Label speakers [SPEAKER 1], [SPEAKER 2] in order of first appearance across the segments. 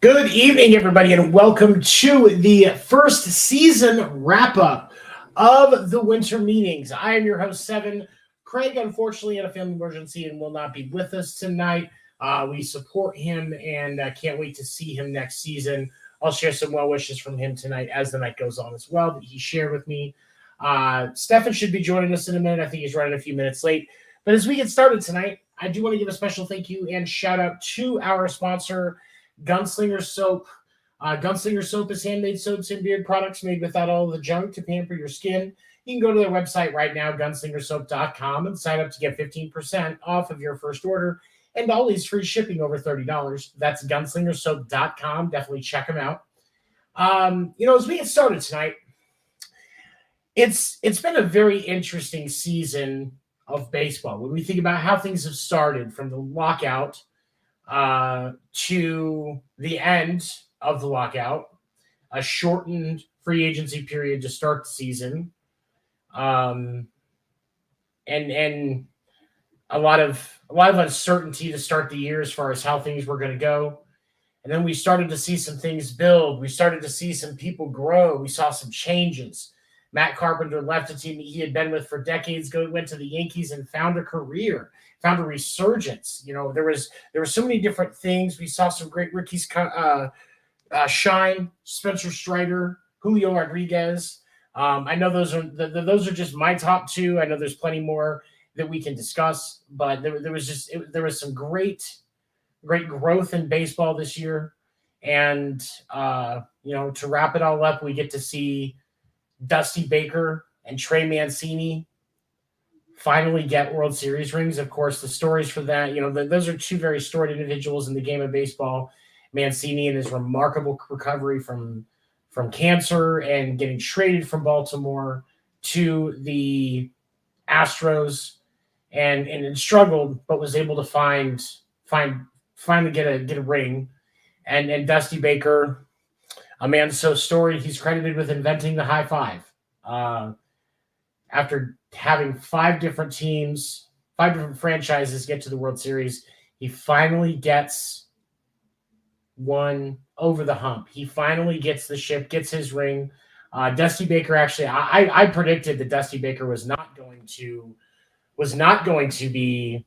[SPEAKER 1] Good evening, everybody, and welcome to the first season wrap-up of the winter meetings. I am your host, Seven. Craig, unfortunately, had a family emergency and will not be with us tonight. We support him and can't wait to see him next season. I'll share some well wishes from him tonight as the night goes on as well that he shared with me. Stefan should be joining us in a minute. I think he's running a few minutes late. But as we get started tonight, I do want to give a special thank you and shout out to our sponsor, Gunslinger Soap. Gunslinger Soap is handmade soaps and beard products made without all the junk to pamper your skin. You can go to their website right now, gunslingersoap.com, and sign up to get 15% off of your first order and always free shipping over $30. That's gunslingersoap.com. Definitely check them out. As we get started tonight, it's been a very interesting season of baseball. When we think about how things have started from the lockout to the end of the lockout, a shortened free agency period to start the season, and a lot of uncertainty to start the year as far as how things were going to go. And then we started to see some things build. We started to see some people grow. We saw some changes. Matt Carpenter left a team he had been with for decades, went to the Yankees and found a career, found a resurgence. There were so many different things. We saw some great rookies shine. Spencer Strider, Julio Rodriguez. I know those are just my top two. I know there's plenty more that we can discuss, but there was some great growth in baseball this year. And to wrap it all up, we get to see Dusty Baker and Trey Mancini finally get World Series rings. Of course, the stories for that, those are two very storied individuals in the game of baseball. Mancini and his remarkable recovery from cancer and getting traded from Baltimore to the Astros and struggled, but was able to finally get a ring. And Dusty Baker, a man so storied, he's credited with inventing the high five. After having five different franchises get to the World Series, he finally gets one over the hump. He finally gets the ship, gets his ring. Dusty Baker, actually, I predicted that Dusty Baker was not going to be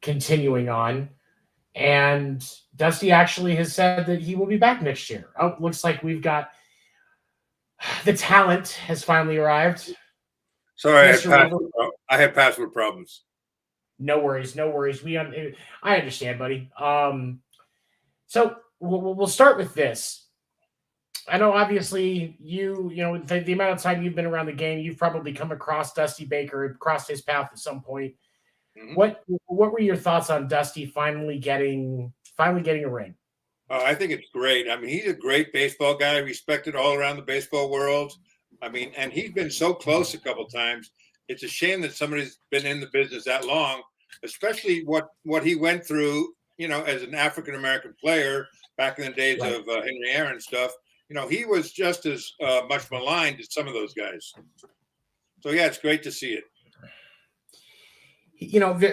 [SPEAKER 1] continuing on. And Dusty actually has said that he will be back next year. Oh, looks like we've got the talent has finally arrived.
[SPEAKER 2] Sorry, I had password problems.
[SPEAKER 1] No worries. I understand, buddy. So we'll start with this. I know, obviously, the amount of time you've been around the game, you've probably come across Dusty Baker, crossed his path at some point. Mm-hmm. What were your thoughts on Dusty finally getting a ring?
[SPEAKER 2] I think it's great. I mean, he's a great baseball guy, respected all around the baseball world. I mean, and he's been so close a couple times. It's a shame that somebody's been in the business that long, especially what he went through, as an African-American player back in the days of Henry Aaron stuff. He was just as much maligned as some of those guys. So, yeah, it's great to see it.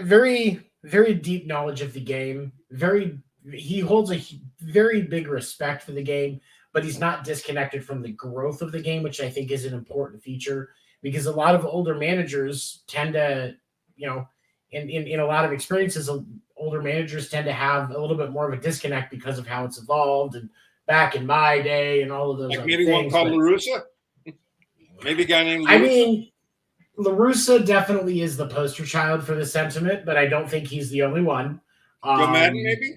[SPEAKER 1] Very, very deep knowledge of the game. He holds a very big respect for the game, but he's not disconnected from the growth of the game, which I think is an important feature, because a lot of older managers tend to, in a lot of experiences, older managers tend to have a little bit more of a disconnect because of how it's evolved and back in my day and all of those other
[SPEAKER 2] maybe
[SPEAKER 1] things.
[SPEAKER 2] One called La Russa? Maybe a guy named La Russa?
[SPEAKER 1] I mean, La Russa definitely is the poster child for the sentiment, but I don't think he's the only one.
[SPEAKER 2] Joe Madden, maybe?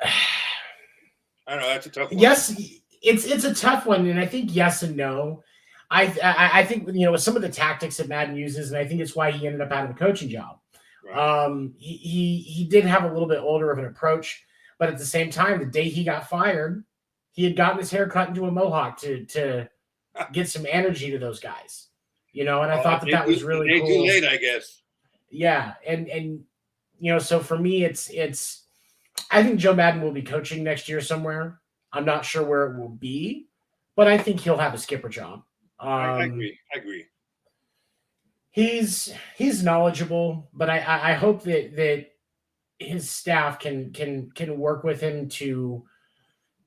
[SPEAKER 2] I don't know. That's a tough one.
[SPEAKER 1] Yes, it's a tough one, and I think yes and no. I think with some of the tactics that Madden uses, and I think it's why he ended up out of the coaching job. Right. He did have a little bit older of an approach, but at the same time, the day he got fired, he had gotten his hair cut into a mohawk to get some energy to those guys. And I thought that was really cool.
[SPEAKER 2] Too late, I guess.
[SPEAKER 1] Yeah, and so for me, it's. I think Joe Madden will be coaching next year somewhere. I'm not sure where it will be, but I think he'll have a skipper job.
[SPEAKER 2] I agree.
[SPEAKER 1] He's knowledgeable, but I hope that his staff can work with him to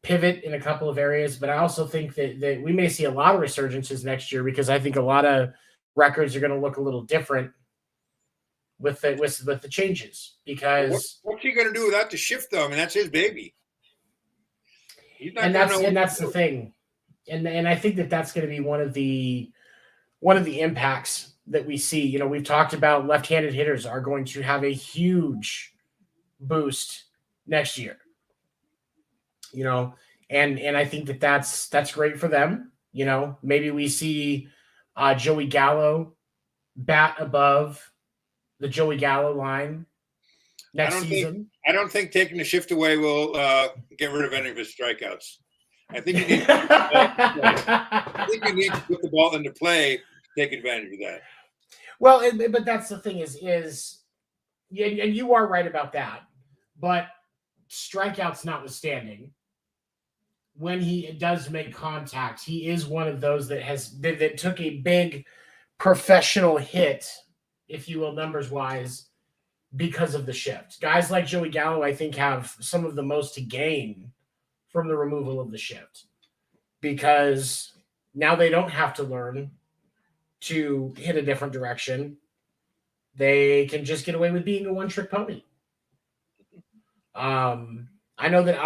[SPEAKER 1] pivot in a couple of areas, but I also think that we may see a lot of resurgences next year because I think a lot of records are going to look a little different with the changes. Because
[SPEAKER 2] what's he going to do without the shift though? I mean, that's his baby.
[SPEAKER 1] That's the thing, and I think that's going to be one of the impacts that we see. You know, we've talked about left-handed hitters are going to have a huge boost next year. You know, and I think that's great for them. You know, maybe we see Joey Gallo bat above the Joey Gallo line next season.
[SPEAKER 2] I don't think taking the shift away will get rid of any of his strikeouts. I think you need to put the ball into play to take advantage of that.
[SPEAKER 1] Well, but that's the thing is and you are right about that. But strikeouts notwithstanding, when he does make contact, he is one of those that took a big professional hit, if you will, numbers wise, because of the shift. Guys like Joey Gallo, I think, have some of the most to gain from the removal of the shift, because now they don't have to learn to hit a different direction. They can just get away with being a one-trick pony. I know that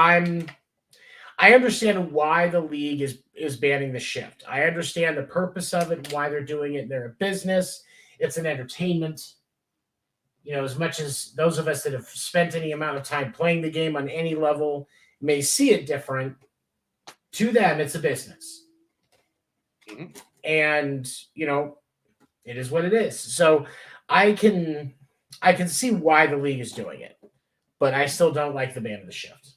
[SPEAKER 1] I understand why the league is banning the shift. I understand the purpose of it, why they're doing it. They're a business. It's an entertainment. You know, as much as those of us that have spent any amount of time playing the game on any level may see it different, to them, it's a business. Mm-hmm. And, you know, it is what it is. So I can see why the league is doing it, but I still don't like the ban of the shift.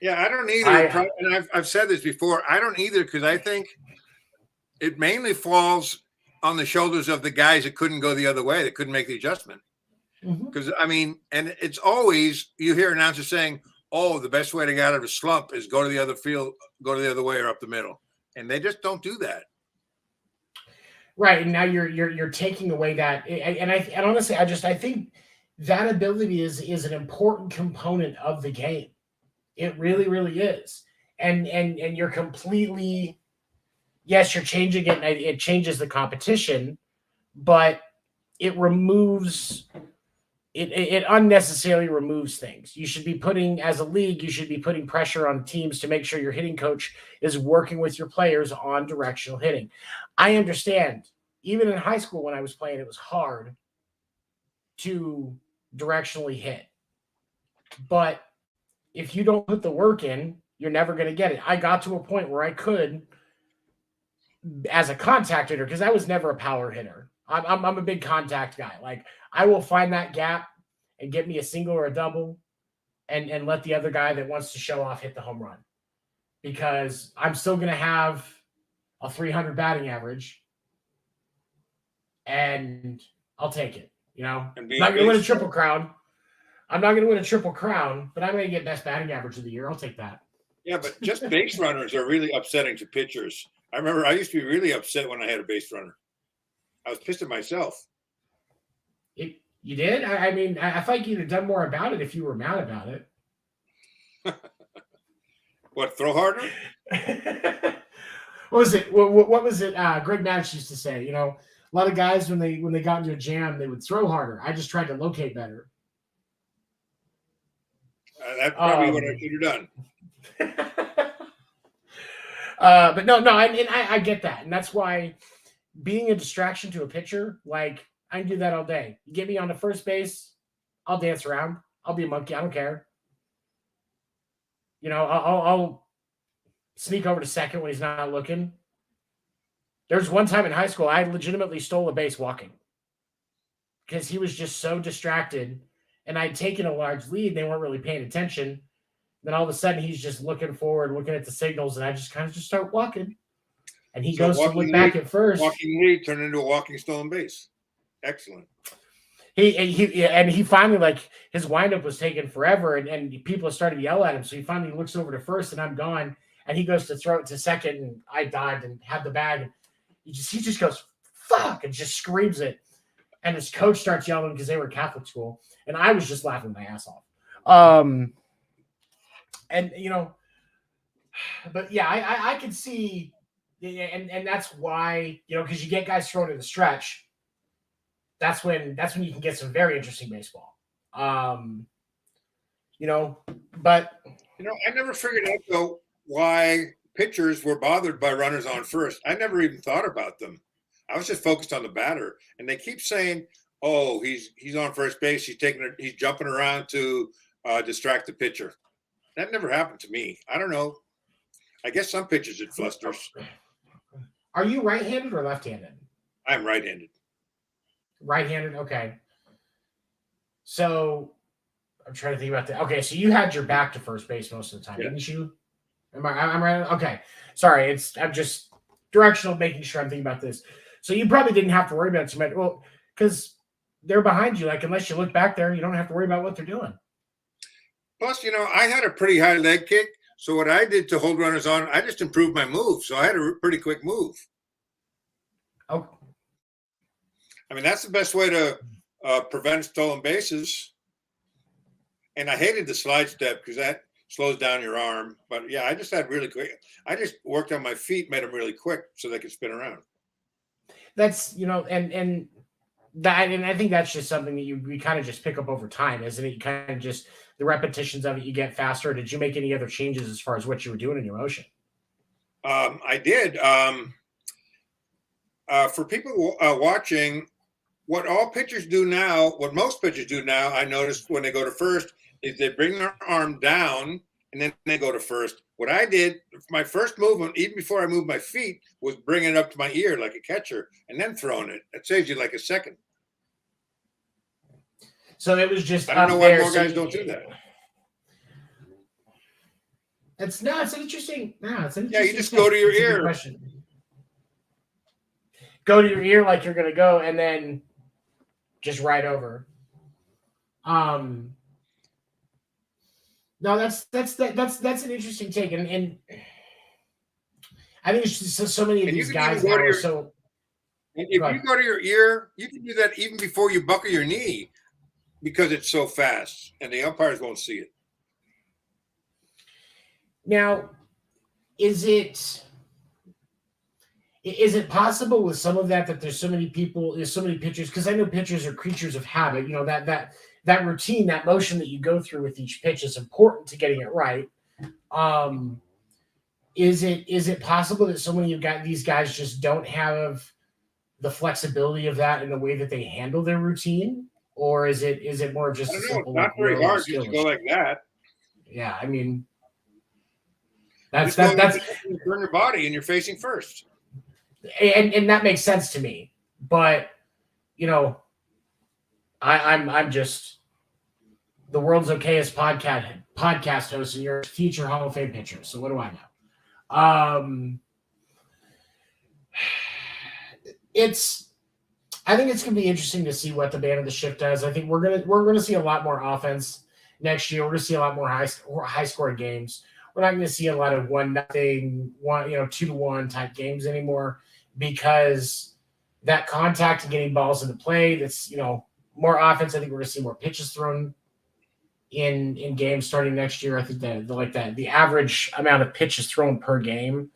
[SPEAKER 2] Yeah, I don't either. And I've said this before. I don't either, because I think it mainly falls on the shoulders of the guys that couldn't go the other way, that couldn't make the adjustment. Because, I mean, and it's always, you hear announcers saying, oh, the best way to get out of a slump is go to the other field, go to the other way or up the middle. And they just don't do that.
[SPEAKER 1] Right. And now you're taking away that. And honestly, I think that ability is an important component of the game. It really, really is. And you're completely, yes, you're changing it, and it changes the competition, but it removes, it unnecessarily removes things. You should be putting, as a league, you should be putting pressure on teams to make sure your hitting coach is working with your players on directional hitting. I understand, even in high school when I was playing, it was hard to directionally hit. But if you don't put the work in, you're never going to get it. I got to a point where I could, as a contact hitter, because I was never a power hitter. I'm a big contact guy. Like, I will find that gap and get me a single or a double and let the other guy that wants to show off hit the home run, because I'm still going to have a 300 batting average and I'll take it. You know, I'm not going to win a triple crown. I'm not going to win a triple crown, but I'm going to get best batting average of the year. I'll take that.
[SPEAKER 2] Yeah, but just base runners are really upsetting to pitchers. I remember I used to be really upset when I had a base runner. I was pissed at myself.
[SPEAKER 1] You did? I mean, I thought you'd have done more about it if you were mad about it.
[SPEAKER 2] What, throw harder?
[SPEAKER 1] What was it? What was it? Greg Maddox used to say, you know, a lot of guys, when they got into a jam, they would throw harder. I just tried to locate better.
[SPEAKER 2] That's probably what I should have done.
[SPEAKER 1] But no, I get that. And that's why being a distraction to a pitcher, like, I can do that all day. You get me on the first base, I'll dance around. I'll be a monkey. I don't care. You know, I'll sneak over to second when he's not looking. There's one time in high school, I legitimately stole a base walking because he was just so distracted. And I'd taken a large lead. They weren't really paying attention. Then all of a sudden, he's just looking forward, looking at the signals, and I just kind of just start walking. And he goes to look back at first.
[SPEAKER 2] Walking lead turned into a walking stolen base. Excellent.
[SPEAKER 1] He finally, like, his windup was taking forever, and people started to yell at him. So he finally looks over to first, and I'm gone. And he goes to throw it to second, and I dived and had the bag. And he just goes, fuck, and just screams it. and his coach starts yelling because they were Catholic school, and I was just laughing my ass off. And but yeah, I could see, and that's why, because you get guys thrown in the stretch. That's when you can get some very interesting baseball. But
[SPEAKER 2] I never figured out though why pitchers were bothered by runners on first. I never even thought about them. I was just focused on the batter, and they keep saying, "Oh, he's on first base. He's jumping around to distract the pitcher." That never happened to me. I don't know. I guess some pitchers it flusters.
[SPEAKER 1] Are you right-handed or left-handed?
[SPEAKER 2] I'm right-handed.
[SPEAKER 1] Right-handed, okay. So I'm trying to think about that. Okay, so you had your back to first base most of the time, didn't you? I'm right. Okay, sorry. I'm just directional, making sure I'm thinking about this. So you probably didn't have to worry about it too much. Well, because they're behind you. Like, unless you look back there, you don't have to worry about what they're doing.
[SPEAKER 2] Plus, I had a pretty high leg kick. So what I did to hold runners on, I just improved my move. So I had a pretty quick move.
[SPEAKER 1] Oh.
[SPEAKER 2] I mean, that's the best way to prevent stolen bases. And I hated the slide step because that slows down your arm. But yeah, I just had really quick. I just worked on my feet, made them really quick so they could spin around.
[SPEAKER 1] That's, and I think that's just something that you kind of just pick up over time, isn't it? You kind of just, the repetitions of it, you get faster. Did you make any other changes as far as what you were doing in your motion?
[SPEAKER 2] I did. For people watching, what most pitchers do now, I noticed when they go to first, is they bring their arm down and then they go to first. What I did, my first movement, even before I moved my feet, was bringing it up to my ear like a catcher and then throwing it. It saves you like a second.
[SPEAKER 1] So it was just.
[SPEAKER 2] I don't know why more guys don't do that.
[SPEAKER 1] It's an interesting. Yeah,
[SPEAKER 2] you just go to your ear.
[SPEAKER 1] Question. Go to your ear like you're going to go, and then just right over. No, that's an interesting take, and I think it's just so many of these guys now are so.
[SPEAKER 2] If you go to your ear, you can do that even before you buckle your knee, because it's so fast, and the umpires won't see it.
[SPEAKER 1] Now, is it possible with some of that there's so many pitchers? Because I know pitchers are creatures of habit. That routine, that motion that you go through with each pitch is important to getting it right. Is it possible that so many of these guys just don't have the flexibility of that in the way that they handle their routine? Or is it more just
[SPEAKER 2] I don't know, not very hard just to go like that.
[SPEAKER 1] Yeah, I mean,
[SPEAKER 2] that's turn your body and you're facing first.
[SPEAKER 1] And that makes sense to me. But I'm just the world's okayest podcast host, and you're a future Hall of Fame pitcher. So what do I know? I think it's going to be interesting to see what the band of the ship does. I think we're going to see a lot more offense next year. We're going to see a lot more high scoring games. We're not going to see a lot of 1-0, 2-1 type games anymore, because that contact and getting balls into play, that's, more offense. I think we're going to see more pitches thrown in games starting next year. I think the average amount of pitches thrown per game,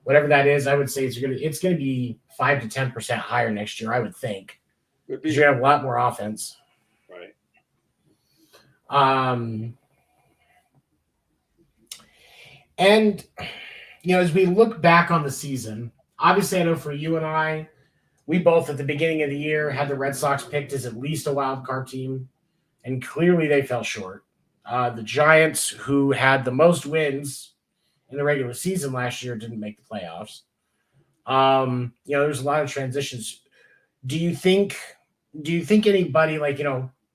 [SPEAKER 1] whatever that is, I would say it's going to be 5 to 10% higher next year, I would think. Because you're going to have a lot more offense.
[SPEAKER 2] Right.
[SPEAKER 1] And, as we look back on the season, obviously I know for you and I, we both at the beginning of the year had the Red Sox picked as at least a wild card team, and clearly they fell short. The Giants, who had the most wins in the regular season last year, didn't make the playoffs. There's a lot of transitions. Do you think anybody like,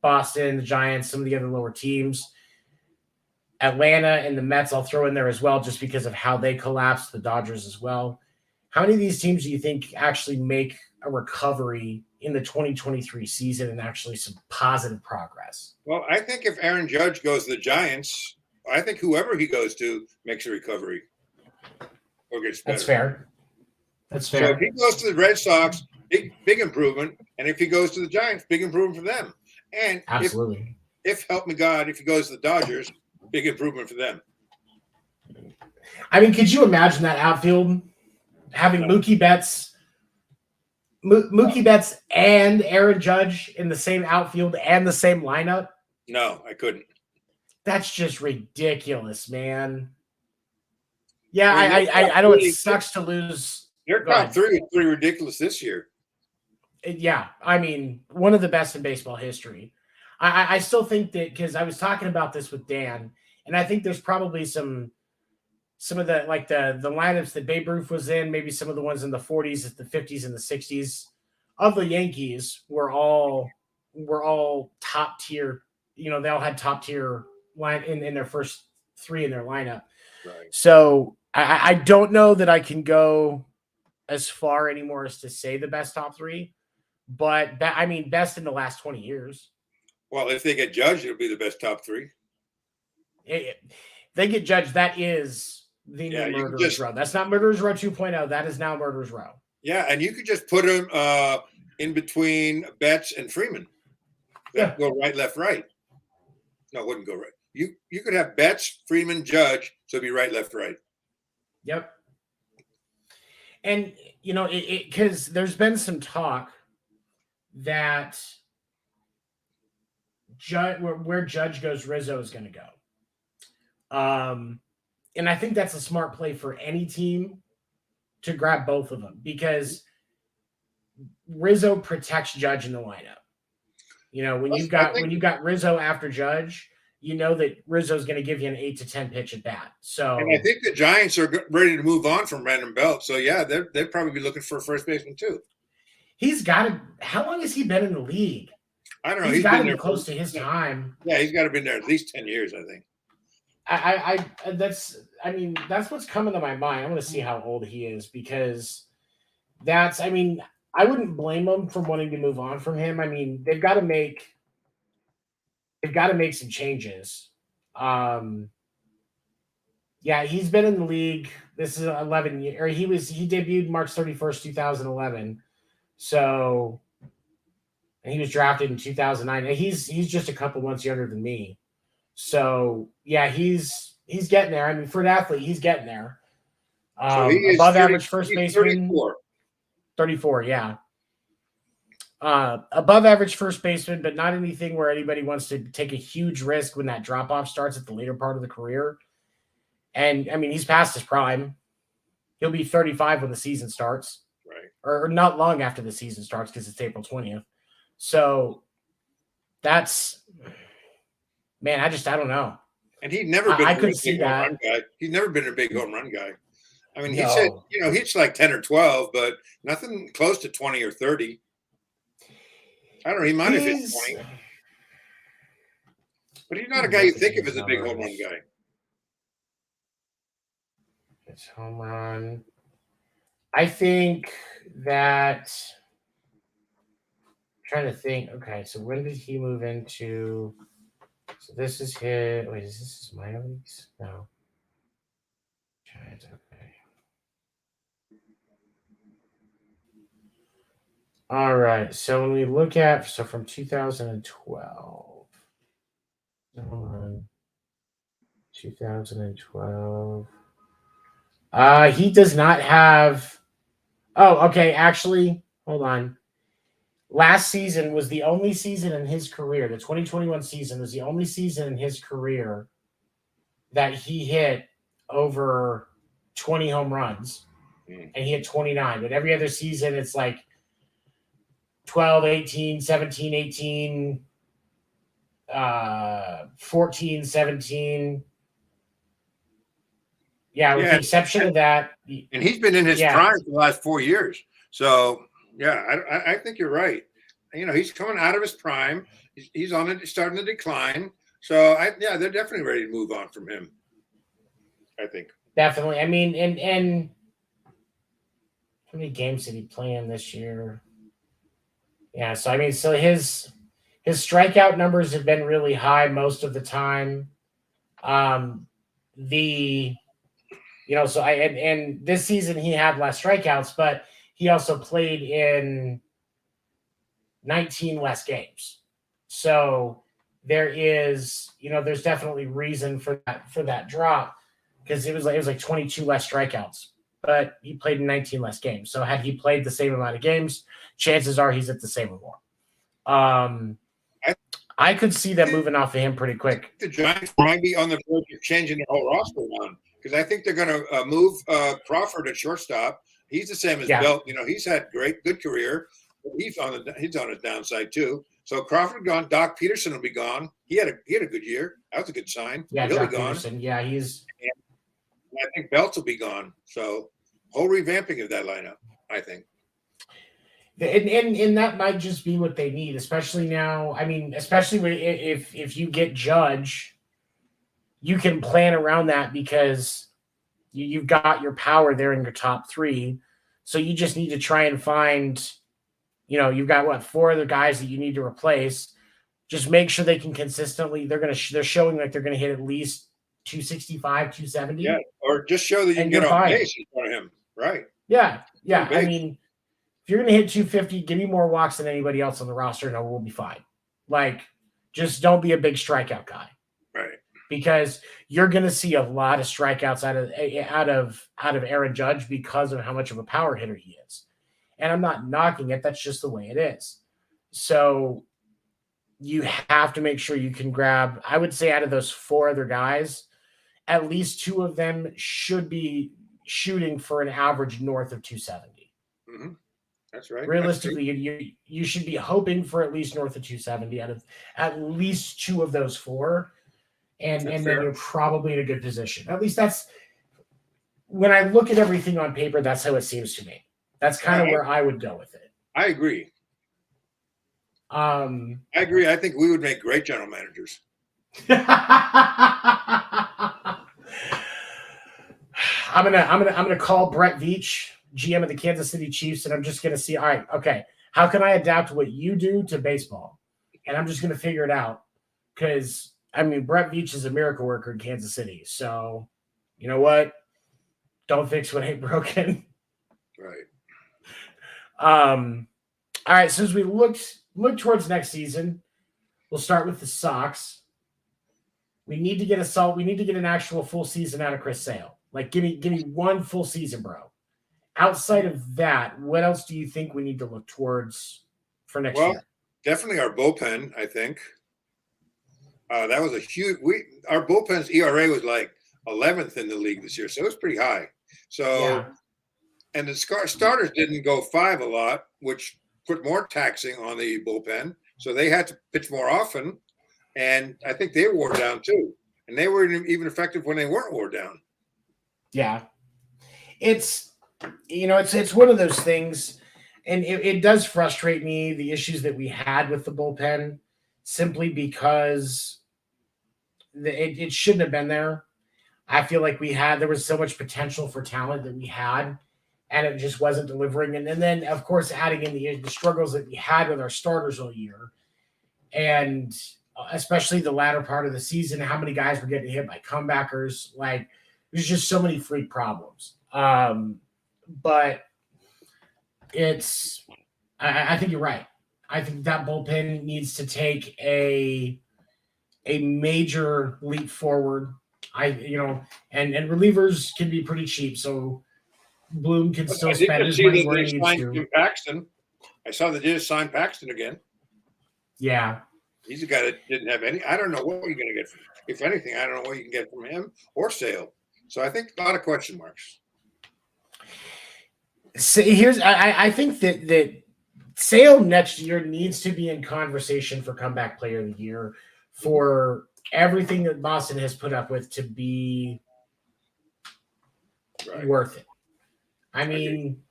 [SPEAKER 1] Boston, the Giants, some of the other lower teams, Atlanta and the Mets, I'll throw in there as well, just because of how they collapsed, the Dodgers as well. How many of these teams do you think actually make a recovery in the 2023 season and actually some positive progress?
[SPEAKER 2] Well, I think if Aaron Judge goes to the Giants, I think whoever he goes to makes a recovery or gets better.
[SPEAKER 1] That's fair.
[SPEAKER 2] So if he goes to the Red Sox, big improvement. And if he goes to the Giants, big improvement for them. And
[SPEAKER 1] Absolutely.
[SPEAKER 2] if help me God, if he goes to the Dodgers, big improvement for them.
[SPEAKER 1] I mean, could you imagine that outfield having Mookie Betts and Aaron Judge in the same outfield and the same lineup?
[SPEAKER 2] No, I couldn't.
[SPEAKER 1] That's just ridiculous, man. Yeah,
[SPEAKER 2] I mean,
[SPEAKER 1] I know it sucks to lose.
[SPEAKER 2] Their top three is pretty ridiculous this year.
[SPEAKER 1] Yeah, I mean, one of the best in baseball history. I still think that, because I was talking about this with Dan, and I think there's probably some of the, like, the lineups that Babe Ruth was in, maybe some of the ones in the 40s, the 50s, and the 60s of the Yankees were all top tier. You know, they all had top tier line in their first three in their lineup.
[SPEAKER 2] Right.
[SPEAKER 1] So I don't know that I can go as far anymore as to say the best top three, but I mean, best in the last 20 years.
[SPEAKER 2] Well, if they get Judge, it'll be the best top three.
[SPEAKER 1] They get Judge. That is the new Murderer's Row. That's not Murderer's Row 2.0. That is now Murderer's Row.
[SPEAKER 2] Yeah, and you could just put him in between Betts and Freeman. That go right, left, right. No, it wouldn't go right. You could have Betts, Freeman, Judge, so it'd be right, left, right.
[SPEAKER 1] Yep. And, you know, because there's been some talk that where Judge goes, Rizzo is going to go. And I think that's a smart play for any team to grab both of them, because Rizzo protects Judge in the lineup. You know, when you've got Rizzo after Judge, you know that Rizzo's going to give you an 8 to 10 pitch at bat. So,
[SPEAKER 2] and I think the Giants are ready to move on from Brandon Belt. So yeah, they'd probably be looking for a first baseman too.
[SPEAKER 1] He's got to. How long has he been in the league?
[SPEAKER 2] I don't know.
[SPEAKER 1] He's got to be close to his time.
[SPEAKER 2] Yeah, he's got to be there at least 10 years, I think.
[SPEAKER 1] That's what's coming to my mind. I want to see how old he is, because I wouldn't blame them for wanting to move on from him. I mean, they've got to make some changes. Yeah, he's been in the league. This is 11 years, or he debuted March 31st, 2011. So, and he was drafted in 2009. He's just a couple months younger than me. So yeah, he's getting there. I mean, for an athlete, he's getting there.
[SPEAKER 2] So he
[SPEAKER 1] above average first baseman.
[SPEAKER 2] 34.
[SPEAKER 1] Yeah. Above average first baseman, but not anything where anybody wants to take a huge risk when that drop off starts at the later part of the career. And I mean, he's past his prime. He'll be 35 when the season starts,
[SPEAKER 2] right?
[SPEAKER 1] Or not long after the season starts, because it's April 20th. So that's, man, I don't know.
[SPEAKER 2] And he'd never been
[SPEAKER 1] a big home
[SPEAKER 2] run guy. He's never been a big home run guy. I mean, he said, hits like 10 or 12, but nothing close to 20 or 30. I don't know. He might have hit 20. But he's not a guy you think of as a big home run guy.
[SPEAKER 1] It's home run. I think that, I'm trying to think. Okay, so when did he move into? So this is his. Wait, is this his minor leagues? No. Giants. Okay. All right. So when we look at, from 2012. 2012. He does not have. Oh, okay. Actually, hold on. Last season was the only season in his career. The 2021 season was the only season in his career that he hit over 20 home runs, and he hit 29. But every other season, it's like 12, 18, 17, 18, 14, 17. Yeah, with the exception of that.
[SPEAKER 2] And he's been in his prime for the last 4 years. So, yeah, I think you're right. You know, he's coming out of his prime. He's starting to decline. So, they're definitely ready to move on from him, I think.
[SPEAKER 1] Definitely. I mean, and how many games did he play in this year? Yeah, so, I mean, so his strikeout numbers have been really high most of the time. And this season he had less strikeouts, but he also played in 19 less games. So there's definitely reason for that drop, because it was like 22 less strikeouts, but he played in 19 less games. So had he played the same amount of games, chances are he's at the same or more. I could see them moving off of him pretty quick.
[SPEAKER 2] The Giants might be on the verge of changing their whole roster around, because I think they're going to move Crawford at shortstop. He's the same as Belt. He's had good career. He's on his downside too. So Crawford gone. Doc Peterson will be gone. He had a good year. That was a good sign.
[SPEAKER 1] Yeah,
[SPEAKER 2] he'll
[SPEAKER 1] Doc
[SPEAKER 2] be gone.
[SPEAKER 1] Peterson. Yeah, he's.
[SPEAKER 2] And I think Belts will be gone. So whole revamping of that lineup, I think.
[SPEAKER 1] And that might just be what they need, especially now. I mean, especially if you get Judge, you can plan around that, because you've got your power there in your top three. So you just need to try and find, you've got 4 other guys that you need to replace. Just make sure they can consistently. They're showing like they're going to hit at least 265, 270.
[SPEAKER 2] Yeah, or just show that you can get on base in front of him. Right.
[SPEAKER 1] Yeah. I mean, if you're going to hit 250, give me more walks than anybody else on the roster, and we'll be fine. Like, just don't be a big strikeout guy.
[SPEAKER 2] Right.
[SPEAKER 1] Because you're going to see a lot of strikeouts out of Aaron Judge because of how much of a power hitter he is. And I'm not knocking it. That's just the way it is. So you have to make sure you can grab, I would say, out of those 4 other guys, at least 2 of them should be shooting for an average north of 270.
[SPEAKER 2] Mm-hmm. That's right.
[SPEAKER 1] Realistically, you should be hoping for at least north of 270 out of at least 2 of those 4. And then you're probably in a good position. At least that's, when I look at everything on paper, that's how it seems to me. That's kind of where I would go with it.
[SPEAKER 2] I agree. I agree. I think we would make great general managers.
[SPEAKER 1] I'm gonna call Brett Veach, GM of the Kansas City Chiefs, and I'm just gonna see, all right, okay, how can I adapt what you do to baseball? And I'm just gonna figure it out, because Brett Veach is a miracle worker in Kansas City. So, you know what? Don't fix what ain't broken.
[SPEAKER 2] Right.
[SPEAKER 1] All right. So as we look towards next season, we'll start with the Sox. We need to get an actual full season out of Chris Sale. Like, give me 1 full season, bro. Outside of that, what else do you think we need to look towards for next year?
[SPEAKER 2] Definitely our bullpen, I think. That was a huge. Our bullpen's ERA was like 11th in the league this year, so it was pretty high. So, and the starters didn't go 5 a lot, which put more taxing on the bullpen. So they had to pitch more often, and I think they wore down too. And they weren't even effective when they weren't wore down.
[SPEAKER 1] Yeah, it's one of those things, and it does frustrate me, the issues that we had with the bullpen, simply because it shouldn't have been there. I feel like there was so much potential for talent that we had, and it just wasn't delivering. And then, of course, adding in the struggles that we had with our starters all year, and especially the latter part of the season, how many guys were getting hit by comebackers. Like, there's just so many freak problems. But I think you're right. I think that bullpen needs to take a major leap forward. And relievers can be pretty cheap, so Bloom can still spend his money where he needs to.
[SPEAKER 2] Paxton. I saw they just signed Paxton again.
[SPEAKER 1] Yeah.
[SPEAKER 2] He's a guy that didn't have any. I don't know what you're going to get from him. If anything, I don't know what you can get from him or Sale. So I think a lot of question marks.
[SPEAKER 1] So I think that Sale next year needs to be in conversation for comeback player of the year, for everything that Boston has put up with to be worth it. I mean,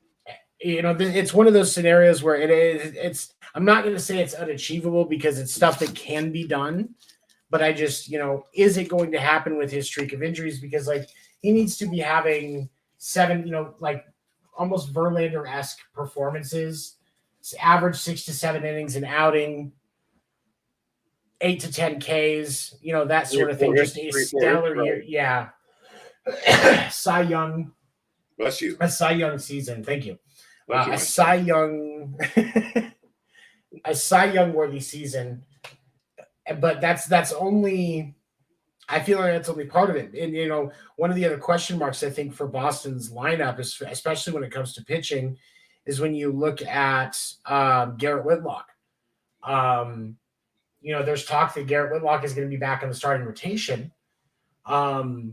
[SPEAKER 1] it's one of those scenarios where it's I'm not going to say it's unachievable, because it's stuff that can be done, but I just, is it going to happen with his streak of injuries? Because he needs to be having 7, almost Verlander-esque performances, average 6 to 7 innings an outing, 8 to 10 Ks, that sort of thing. Just a stellar year. Yeah. Cy Young.
[SPEAKER 2] Bless you.
[SPEAKER 1] A Cy Young season. Thank you. A Cy Young, a Cy Young worthy season, but that's only. I feel like that's only part of it. And one of the other question marks I think for Boston's lineup is, especially when it comes to pitching, is when you look at Garrett Whitlock. There's talk that Garrett Whitlock is going to be back in the starting rotation.
[SPEAKER 2] If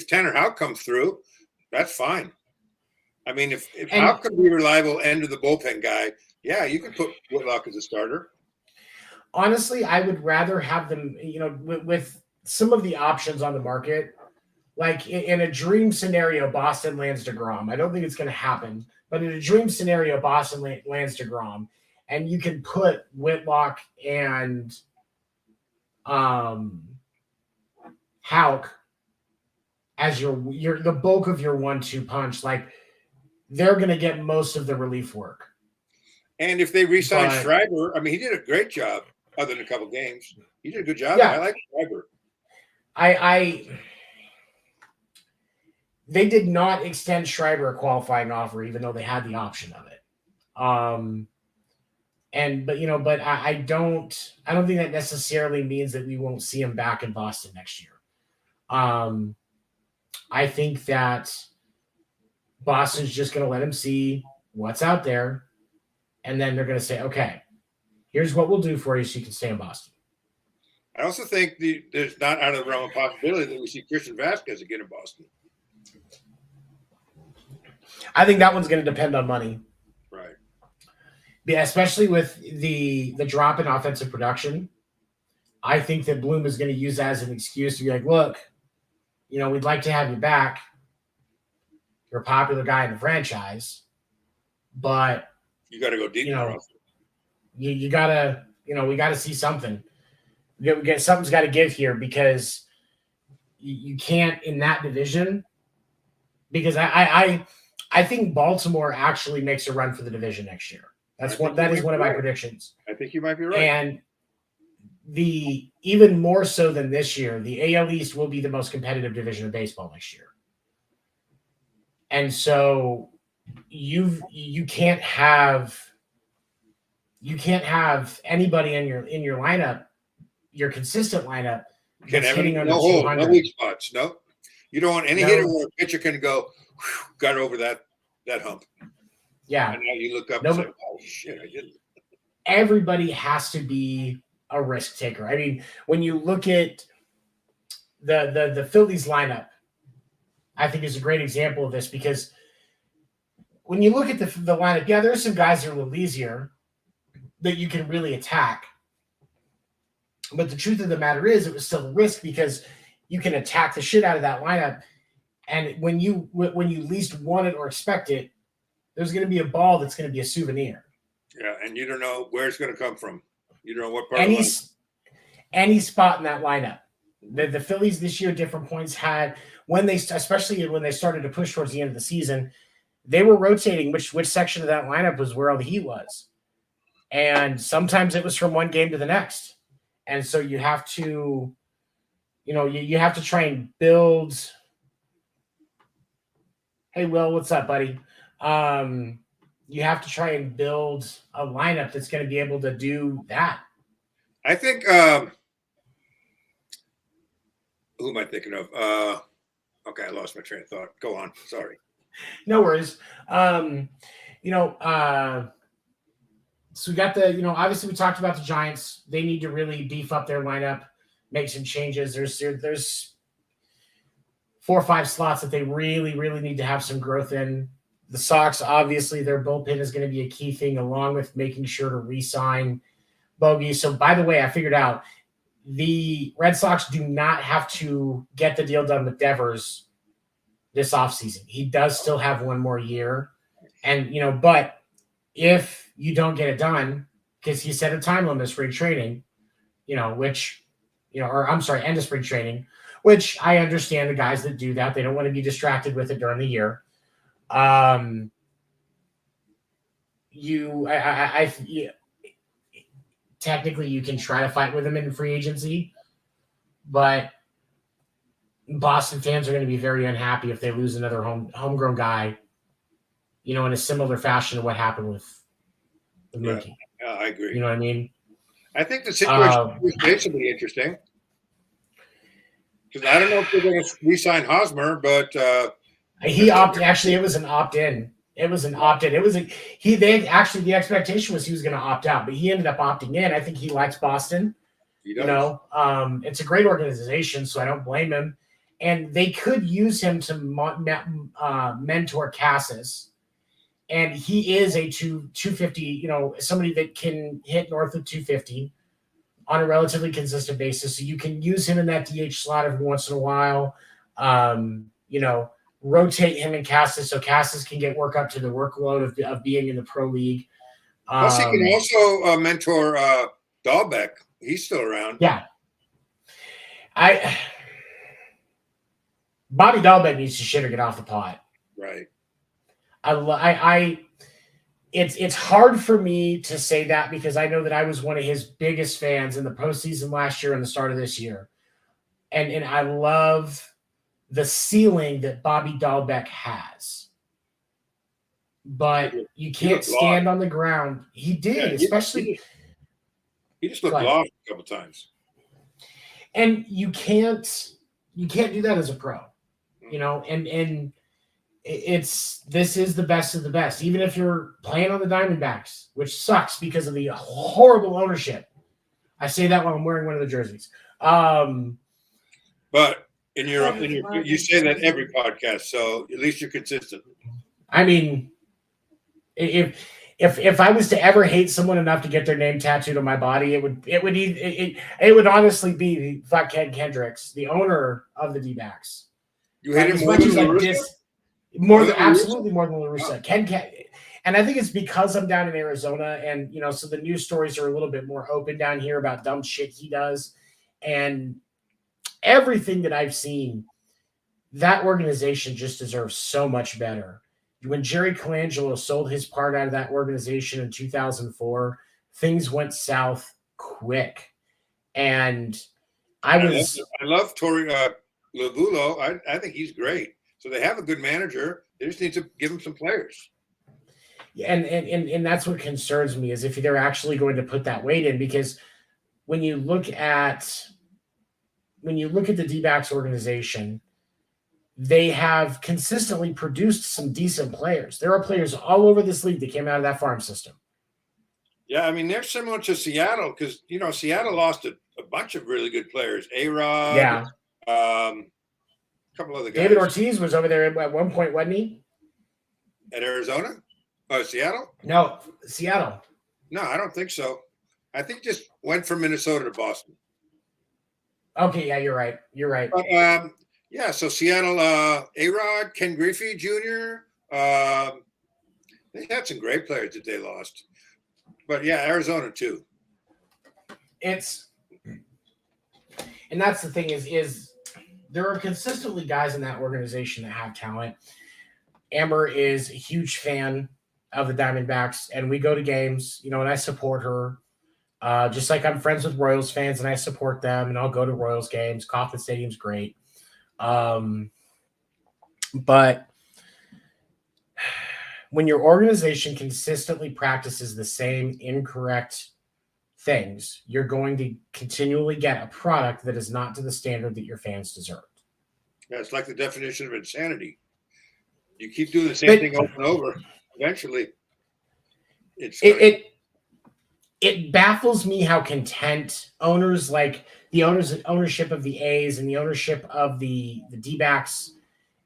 [SPEAKER 2] Tanner Houck comes through, that's fine. I mean, if Houck can be a reliable end of the bullpen guy, you can put Whitlock as a starter.
[SPEAKER 1] Honestly, I would rather have them, with some of the options on the market, like in a dream scenario, Boston lands DeGrom. I don't think it's going to happen, but in a dream scenario, Boston lands DeGrom, and you can put Whitlock and Houck as your the bulk of your 1-2 punch. Like, they're going to get most of the relief work.
[SPEAKER 2] And if they re-sign Schreiber, I mean, he did a great job. Other than a couple games, he did a good job.
[SPEAKER 1] Yeah.
[SPEAKER 2] I like Schreiber.
[SPEAKER 1] They did not extend Schreiber a qualifying offer, even though they had the option of it. But I don't think that necessarily means that we won't see him back in Boston next year. I think that Boston's just going to let him see what's out there, and then they're going to say, okay, here's what we'll do for you so you can stay in Boston.
[SPEAKER 2] I also think there's not out of the realm of possibility that we see Christian Vasquez again in Boston.
[SPEAKER 1] I think that one's going to depend on money.
[SPEAKER 2] Right.
[SPEAKER 1] Yeah, especially with the drop in offensive production. I think that Bloom is going to use that as an excuse to be like, look, we'd like to have you back. You're a popular guy in the franchise, but
[SPEAKER 2] you got to go deep.
[SPEAKER 1] You gotta, we gotta see something. Something's got to give here, because you can't in that division. Because I think Baltimore actually makes a run for the division next year. That is one of my predictions.
[SPEAKER 2] I think you might be right.
[SPEAKER 1] And even more so than this year, the AL East will be the most competitive division of baseball next year. And so you can't have anybody in your lineup, your consistent lineup, that's hitting under 200.
[SPEAKER 2] No weak spots. No, you don't want any hitter where a pitcher can go, got over that hump.
[SPEAKER 1] Yeah.
[SPEAKER 2] And now you look up and say, oh shit, I didn't.
[SPEAKER 1] Everybody has to be a risk taker. I mean, when you look at the Phillies lineup, I think is a great example of this, because when you look at the lineup, there's some guys that are a little easier that you can really attack. But the truth of the matter is, it was still a risk, because you can attack the shit out of that lineup. And when you least want it or expect it, there's going to be a ball that's going to be a souvenir.
[SPEAKER 2] Yeah, and you don't know where it's going to come from. You don't know what part
[SPEAKER 1] any spot in that lineup. The Phillies this year, different points had, especially when they started to push towards the end of the season, they were rotating which section of that lineup was where all the heat was. And sometimes it was from one game to the next. And so you have to, you have to try and build. Hey, Will, what's up, buddy? You have to try and build a lineup that's going to be able to do that.
[SPEAKER 2] I think, who am I thinking of? Okay, I lost my train of thought. Go on. Sorry.
[SPEAKER 1] No worries. So we got obviously we talked about the Giants. They need to really beef up their lineup, make some changes. There's 4 or 5 slots that they really, really need to have some growth in. The Sox, obviously, their bullpen is going to be a key thing, along with making sure to re-sign Bogey. So, by the way, I figured out the Red Sox do not have to get the deal done with Devers this offseason. He does still have one more year. And, but if you don't get it done, because he set a time limit of spring training, end of spring training, which I understand the guys that do that. They don't want to be distracted with it during the year. Technically you can try to fight with him in free agency, but Boston fans are going to be very unhappy if they lose another homegrown guy in a similar fashion to what happened with Mookie.
[SPEAKER 2] Yeah, I agree.
[SPEAKER 1] You know what I mean?
[SPEAKER 2] I think the situation is basically interesting because I don't know if they're going to re-sign Hosmer, but
[SPEAKER 1] he opted. Actually, it was an opt-in. It was an opt-in. It was the expectation was he was going to opt out, but he ended up opting in. I think he likes Boston.
[SPEAKER 2] he does.
[SPEAKER 1] It's a great organization, so I don't blame him. And they could use him to mentor Cassis. And he is a 250, somebody that can hit north of 250 on a relatively consistent basis. So you can use him in that DH slot every once in a while. Rotate him and Cassis so Cassis can get work up to the workload of being in the pro league.
[SPEAKER 2] Plus, he can also mentor Dahlbeck. He's still around.
[SPEAKER 1] Yeah. Bobby Dahlbeck needs to shit or get off the pot.
[SPEAKER 2] Right.
[SPEAKER 1] It's hard for me to say that because I know that I was one of his biggest fans in the postseason last year and the start of this year. And I love the ceiling that Bobby Dahlbeck has. But you can't stand on the ground. He did, especially.
[SPEAKER 2] He just looked lost a couple times.
[SPEAKER 1] And you can't do that as a pro. And this is the best of the best. Even if you're playing on the Diamondbacks, which sucks because of the horrible ownership. I say that while I'm wearing one of the jerseys.
[SPEAKER 2] But in your you say that every podcast, so at least you're consistent.
[SPEAKER 1] I mean, if I was to ever hate someone enough to get their name tattooed on my body, it would honestly be Ken Kendricks, the owner of the D-backs.
[SPEAKER 2] You hate him more than La Russa?
[SPEAKER 1] Absolutely more than La Russa. And I think it's because I'm down in Arizona, and so the news stories are a little bit more open down here about dumb shit he does, and everything that I've seen, that organization just deserves so much better. When Jerry Colangelo sold his part out of that organization in 2004, things went south quick, and I
[SPEAKER 2] love Torey Lavulo. I think he's great. So they have a good manager. They just need to give him some players.
[SPEAKER 1] Yeah, and that's what concerns me is if they're actually going to put that weight in, because when you look at the D-backs organization, they have consistently produced some decent players. There are players all over this league that came out of that farm system.
[SPEAKER 2] Yeah, I mean, they're similar to Seattle because, Seattle lost a bunch of really good players. A-Rod.
[SPEAKER 1] Yeah.
[SPEAKER 2] A couple other guys.
[SPEAKER 1] David Ortiz was over there at one point, wasn't he?
[SPEAKER 2] At Arizona? Seattle?
[SPEAKER 1] No, Seattle.
[SPEAKER 2] No, I don't think so. I think just went from Minnesota to Boston.
[SPEAKER 1] Okay, yeah, you're right.
[SPEAKER 2] But, yeah, so Seattle, A-Rod, Ken Griffey Jr., they had some great players that they lost. But, yeah, Arizona too.
[SPEAKER 1] And that's the thing is there are consistently guys in that organization that have talent. Amber is a huge fan of the Diamondbacks, and we go to games, and I support her. Just like I'm friends with Royals fans, and I support them, and I'll go to Royals games. Kauffman Stadium's great. But when your organization consistently practices the same incorrect things, you're going to continually get a product that is not to the standard that your fans deserve.
[SPEAKER 2] Yeah, it's like the definition of insanity. You keep doing the same thing over and over. Eventually,
[SPEAKER 1] it baffles me how content owners, like the ownership of the A's and the ownership of the D-backs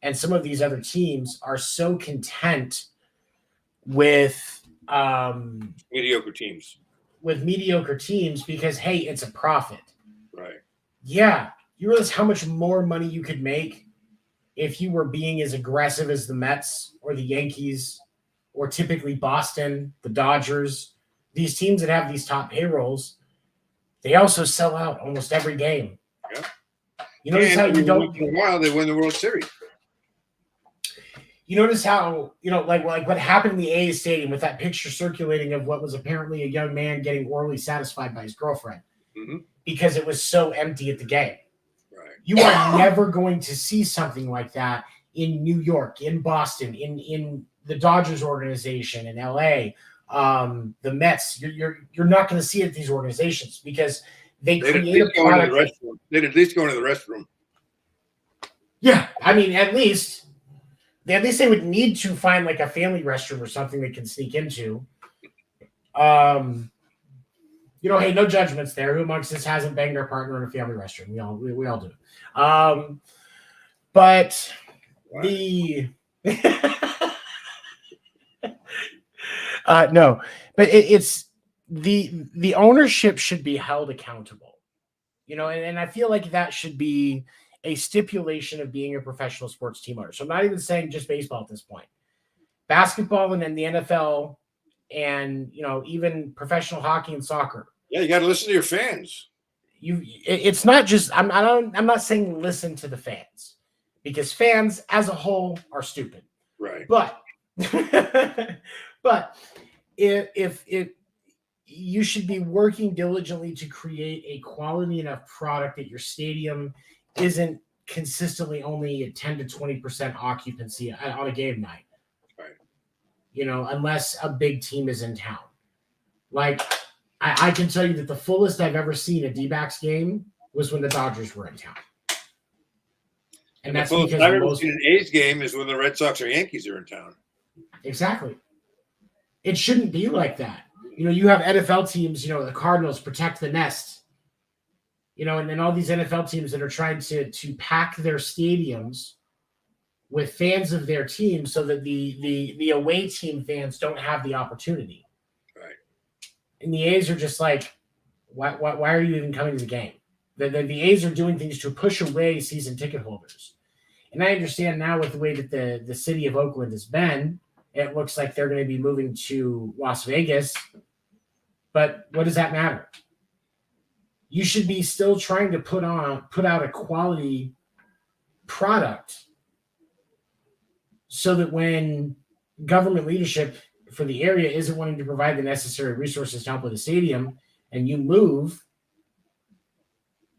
[SPEAKER 1] and some of these other teams are so content with
[SPEAKER 2] mediocre teams.
[SPEAKER 1] Because, hey, it's a profit.
[SPEAKER 2] Right.
[SPEAKER 1] Yeah. You realize how much more money you could make if you were being as aggressive as the Mets or the Yankees or typically Boston, the Dodgers, these teams that have these top payrolls, they also sell out almost every game.
[SPEAKER 2] Yeah.
[SPEAKER 1] You notice how you don't.
[SPEAKER 2] Once in a while, they win the World Series.
[SPEAKER 1] You notice how, like what happened in the A's stadium with that picture circulating of what was apparently a young man getting orally satisfied by his girlfriend because it was so empty at the game.
[SPEAKER 2] Right.
[SPEAKER 1] You are never going to see something like that in New York, in Boston, in the Dodgers organization in LA, the Mets. You're not going to see it at these organizations because they create a product.
[SPEAKER 2] They'd at least go into the restroom.
[SPEAKER 1] Yeah, I mean, at least they would need to find like a family restroom or something they can sneak into. Hey, no judgments there. Who amongst us hasn't banged their partner in a family restroom? We all do. But wow. No, but it's the ownership should be held accountable, and I feel like that should be a stipulation of being a professional sports team owner. So I'm not even saying just baseball at this point. Basketball and then the NFL and, even professional hockey and soccer.
[SPEAKER 2] Yeah, you got to listen to your fans.
[SPEAKER 1] It's not just I'm not saying listen to the fans because fans as a whole are stupid.
[SPEAKER 2] Right.
[SPEAKER 1] But if you should be working diligently to create a quality enough product that your stadium isn't consistently only at 10 to 20% occupancy on a game night.
[SPEAKER 2] Right.
[SPEAKER 1] Unless a big team is in town. Like, I can tell you that the fullest I've ever seen a D-backs game was when the Dodgers were in town. And that's
[SPEAKER 2] the fullest I've ever seen an A's game is when the Red Sox or Yankees are in town.
[SPEAKER 1] Exactly. It shouldn't be like that. You have NFL teams, the Cardinals protect the nest. And then all these NFL teams that are trying to pack their stadiums with fans of their team so that the away team fans don't have the opportunity.
[SPEAKER 2] Right.
[SPEAKER 1] And the A's are just like, why are you even coming to the game? The A's are doing things to push away season ticket holders. And I understand now with the way that the city of Oakland has been, it looks like they're going to be moving to Las Vegas. But what does that matter? You should be still trying to put out a quality product so that when government leadership for the area isn't wanting to provide the necessary resources to help with the stadium and you move,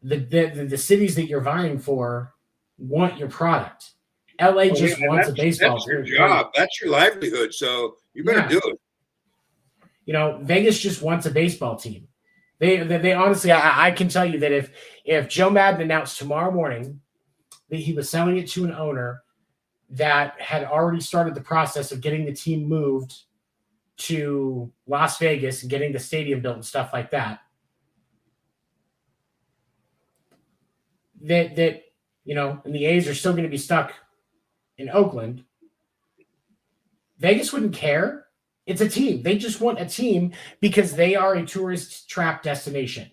[SPEAKER 1] the cities that you're vying for want your product. LA just wants a baseball.
[SPEAKER 2] That's your job. That's your livelihood. So you better do it.
[SPEAKER 1] Vegas just wants a baseball team. They honestly, I can tell you that if Joe Madden announced tomorrow morning that he was selling it to an owner that had already started the process of getting the team moved to Las Vegas and getting the stadium built and stuff like that, and the A's are still going to be stuck in Oakland, Vegas wouldn't care. It's a team. They just want a team because they are a tourist trap destination.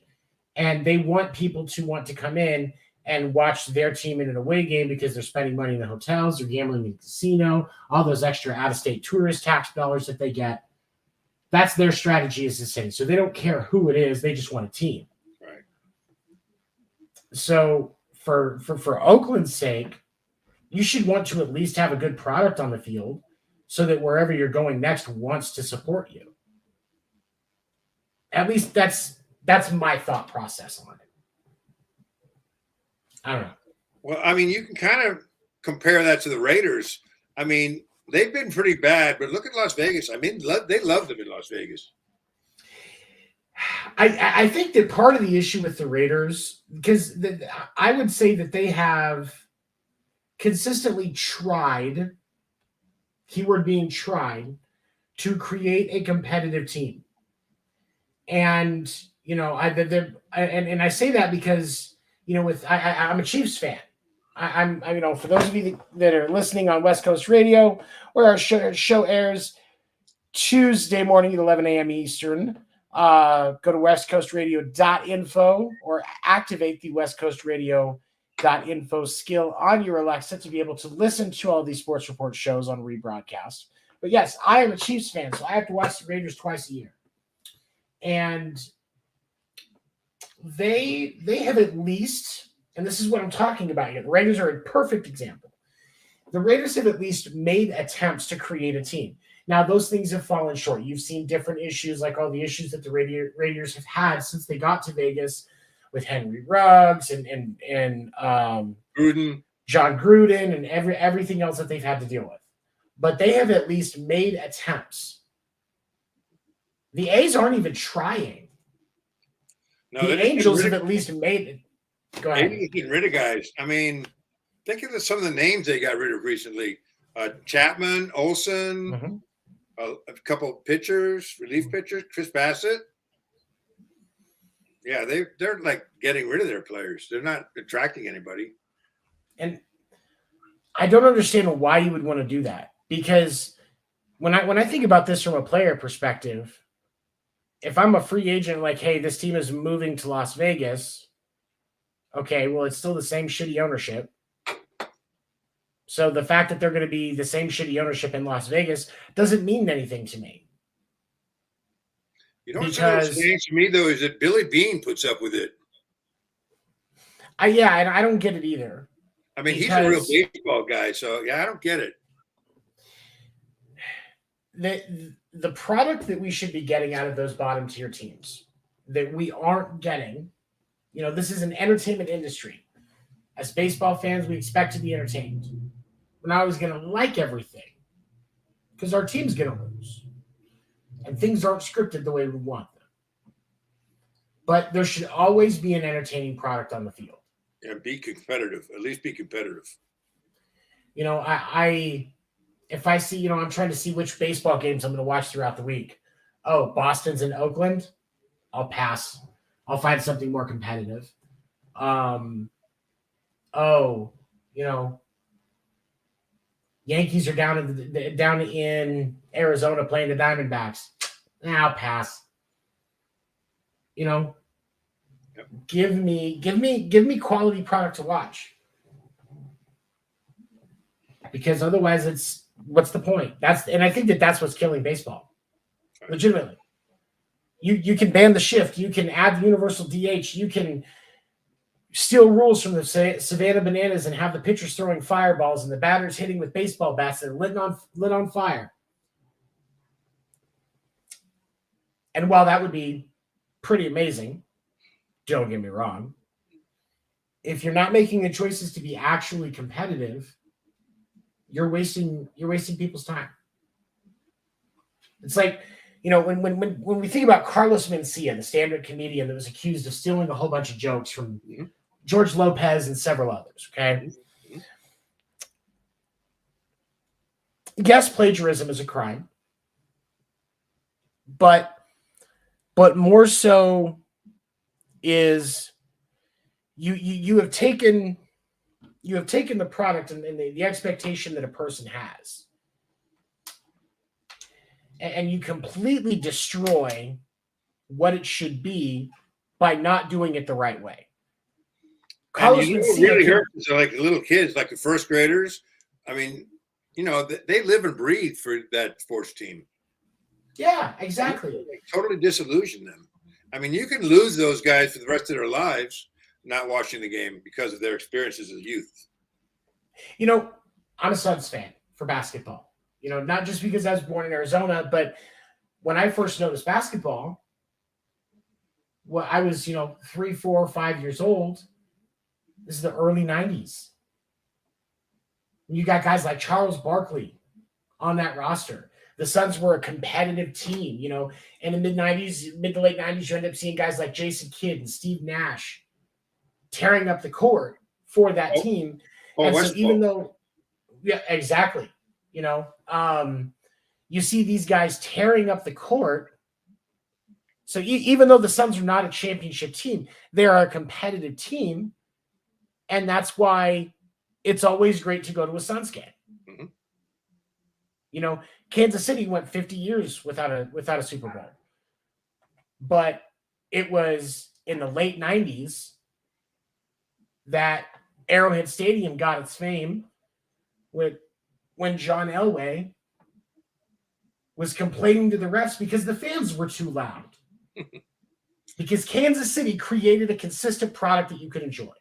[SPEAKER 1] And they want people to want to come in and watch their team in an away game because they're spending money in the hotels, they're gambling in the casino, all those extra out-of-state tourist tax dollars that they get. That's their strategy as a city. So they don't care who it is. They just want a team.
[SPEAKER 2] Right.
[SPEAKER 1] So for Oakland's sake, you should want to at least have a good product on the field so that wherever you're going next wants to support you. At least that's my thought process on it. I don't know.
[SPEAKER 2] Well, I mean, you can kind of compare that to the Raiders. I mean, they've been pretty bad, but look at Las Vegas. I mean, they love them in Las Vegas.
[SPEAKER 1] I think that part of the issue with the Raiders, because I would say that they have consistently tried, keyword being tried, to create a competitive team. And, I say that because, I'm a Chiefs fan. I'm for those of you that are listening on West Coast Radio, where our show airs Tuesday morning at 11 a.m. Eastern, go to westcoastradio.info or activate the westcoastradio.info skill on your Alexa to be able to listen to all these sports report shows on rebroadcast. But yes, I am a Chiefs fan, so I have to watch the Raiders twice a year. And they have at least, and this is what I'm talking about here, the Raiders are a perfect example. The Raiders have at least made attempts to create a team. Now, those things have fallen short. You've seen different issues, like all the issues that the Raiders have had since they got to Vegas with Henry Ruggs and
[SPEAKER 2] Gruden.
[SPEAKER 1] John Gruden and everything else that they've had to deal with. but they have at least made attempts. The A's aren't even trying.
[SPEAKER 2] No,
[SPEAKER 1] The Angels have at least made it. Go ahead.
[SPEAKER 2] They're getting rid of guys. I mean, think of some of the names they got rid of recently. Chapman, Olson, a couple of pitchers, relief pitchers, Chris Bassett. Yeah, they're like getting rid of their players. They're not attracting anybody.
[SPEAKER 1] And I don't understand why you would want to do that, because when I think about this from a player perspective, if I'm a free agent, like, hey, this team is moving to Las Vegas. Okay, well, it's still the same shitty ownership. So the fact that they're going to be the same shitty ownership in Las Vegas doesn't mean anything to me.
[SPEAKER 2] You know what's strange to me, though, is that Billy Beane puts up with it.
[SPEAKER 1] Yeah, and I don't get it either.
[SPEAKER 2] I mean, he's a real baseball guy, so yeah, I don't get it.
[SPEAKER 1] The product that we should be getting out of those bottom tier teams that we aren't getting, this is an entertainment industry. As baseball fans, we expect to be entertained. We're not always going to like everything because our team's going to lose. And things aren't scripted the way we want them. But there should always be an entertaining product on the field.
[SPEAKER 2] Yeah, be competitive. At least be competitive.
[SPEAKER 1] If I see, I'm trying to see which baseball games I'm going to watch throughout the week. Oh, Boston's in Oakland. I'll pass. I'll find something more competitive. Yankees are down in Arizona playing the Diamondbacks. I'll pass. Give me quality product to watch. Because otherwise what's the point? And I think that's what's killing baseball. Legitimately. You can ban the shift, you can add the universal DH, you can steal rules from the Savannah Bananas and have the pitchers throwing fireballs and the batters hitting with baseball bats that are lit on fire. And while that would be pretty amazing, don't get me wrong, if you're not making the choices to be actually competitive, you're wasting people's time. It's like, when we think about Carlos Mencia, the stand-up comedian that was accused of stealing a whole bunch of jokes from George Lopez and several others, okay? Yes, plagiarism is a crime. But more so is you have taken the product and the expectation that a person has, and you completely destroy what it should be by not doing it the right way.
[SPEAKER 2] Carlos really hurts like the little kids, like the first graders. I mean, they live and breathe for that sports team.
[SPEAKER 1] Yeah, exactly.
[SPEAKER 2] Totally disillusion them. I mean, you can lose those guys for the rest of their lives not watching the game because of their experiences as youth.
[SPEAKER 1] I'm a Suns fan for basketball. Not just because I was born in Arizona, but when I first noticed basketball, I was, 3, 4, 5 years old. This is the early 90s. You got guys like Charles Barkley on that roster. The Suns were a competitive team, in the mid to late 90s, you end up seeing guys like Jason Kidd and Steve Nash tearing up the court for that team. And so even though, yeah, exactly, you see these guys tearing up the court. So even though the Suns are not a championship team, they are a competitive team. And that's why it's always great to go to a Suns game. Mm-hmm. Kansas City went 50 years without a Super Bowl. But it was in the late 90s that Arrowhead Stadium got its fame when John Elway was complaining to the refs because the fans were too loud. Because Kansas City created a consistent product that you could enjoy.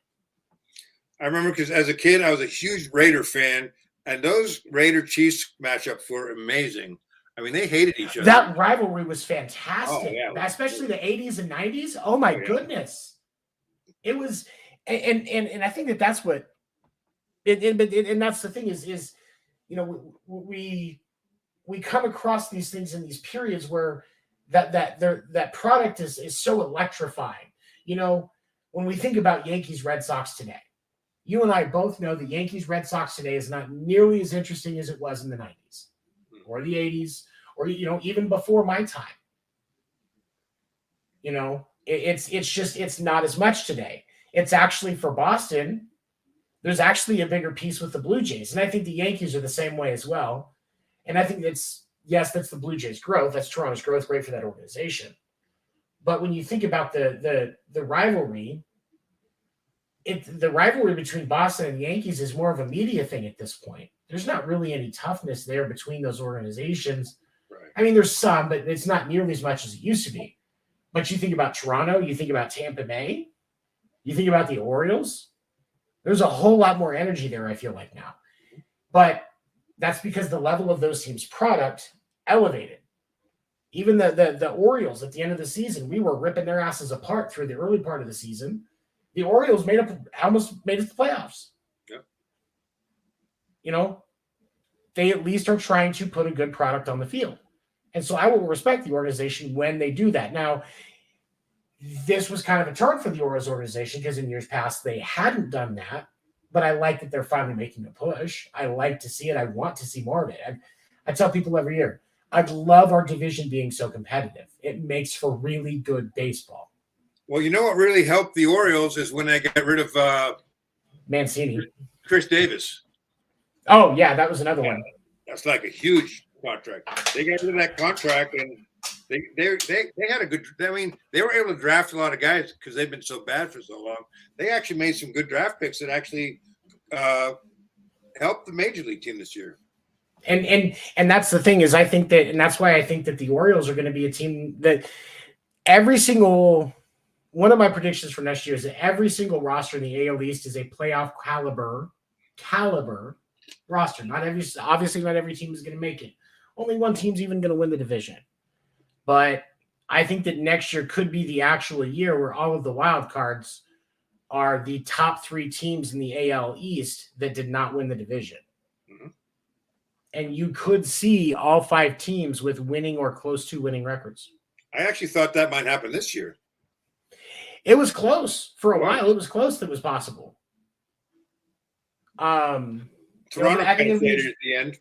[SPEAKER 2] I remember because as a kid, I was a huge Raider fan, and those Raider-Chiefs matchups were amazing. I mean, they hated each other.
[SPEAKER 1] That rivalry was fantastic,
[SPEAKER 2] especially
[SPEAKER 1] the 80s and 90s. Oh, my goodness. It was – and I think that's what – and that's the thing is we come across these things in these periods where that product is so electrifying. When we think about Yankees Red Sox today, you and I both know the Yankees Red Sox today is not nearly as interesting as it was in the 90s or the 80s or even before my time. It's not as much today. It's actually for Boston. There's actually a bigger piece with the Blue Jays, and I think the Yankees are the same way as well. And I think that's the Blue Jays' growth. That's Toronto's growth. Great for that organization. But when you think about the rivalry, the rivalry between Boston and the Yankees is more of a media thing at this point. There's not really any toughness there between those organizations.
[SPEAKER 2] Right.
[SPEAKER 1] I mean, there's some, but it's not nearly as much as it used to be. But you think about Toronto, you think about Tampa Bay, you think about the Orioles. There's a whole lot more energy there, I feel like now. But that's because the level of those teams' product elevated. Even the Orioles at the end of the season, we were ripping their asses apart through the early part of the season. The Orioles almost made it to the playoffs.
[SPEAKER 2] Yep.
[SPEAKER 1] They at least are trying to put a good product on the field. And so I will respect the organization when they do that. Now, this was kind of a turn for the Orioles organization because in years past they hadn't done that. But I like that they're finally making a push. I like to see it. I want to see more of it. I tell people every year, I love our division being so competitive. It makes for really good baseball.
[SPEAKER 2] Well, you know what really helped the Orioles is when they got rid of
[SPEAKER 1] Mancini.
[SPEAKER 2] Chris Davis.
[SPEAKER 1] Oh, yeah, that was another one.
[SPEAKER 2] That's like a huge contract. They got rid of that contract, and they had a good – I mean, they were able to draft a lot of guys because they've been so bad for so long. They actually made some good draft picks that actually helped the Major League team this year.
[SPEAKER 1] And that's the thing is I think that – and that's why I think that the Orioles are going to be a team that every single – one of my predictions for next year is that every single roster in the AL East is a playoff caliber roster. Obviously not every team is going to make it. Only one team's even going to win the division. But I think that next year could be the actual year where all of the wild cards are the top three teams in the AL East that did not win the division.
[SPEAKER 2] Mm-hmm.
[SPEAKER 1] And you could see all five teams with winning or close to winning records.
[SPEAKER 2] I actually thought that might happen this year.
[SPEAKER 1] It was close for a while. It was close that it was possible.
[SPEAKER 2] Toronto at the end.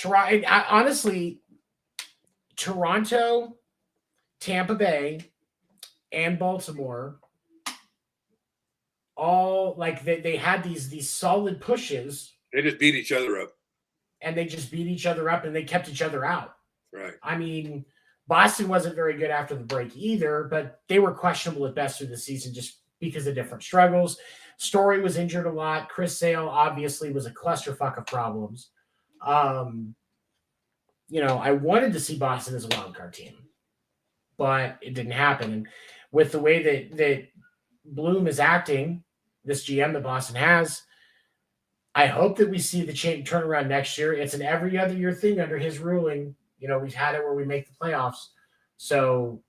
[SPEAKER 1] Honestly, Toronto, Tampa Bay, and Baltimore, all like they had these solid pushes.
[SPEAKER 2] They just beat each other up.
[SPEAKER 1] And they just beat each other up and they kept each other out.
[SPEAKER 2] Right.
[SPEAKER 1] I mean, Boston wasn't very good after the break either, but they were questionable at best through the season just because of different struggles. Story was injured a lot. Chris Sale obviously was a clusterfuck of problems. I wanted to see Boston as a wild card team, but it didn't happen. And with the way that Bloom is acting, this GM that Boston has, I hope that we see the turnaround next year. It's an every other year thing under his ruling. We've had it where we make the playoffs. So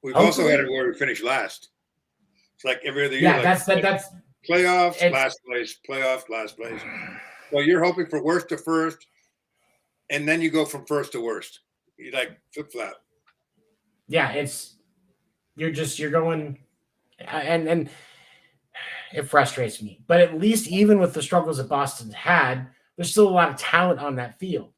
[SPEAKER 2] we've also had it where we finish last. It's like every other year.
[SPEAKER 1] Yeah, that's
[SPEAKER 2] playoffs, last place, playoffs, last place. So you're hoping for worst to first, and then you go from first to worst. You like flip flop.
[SPEAKER 1] Yeah, you're going, and it frustrates me. But at least even with the struggles that Boston's had, there's still a lot of talent on that field.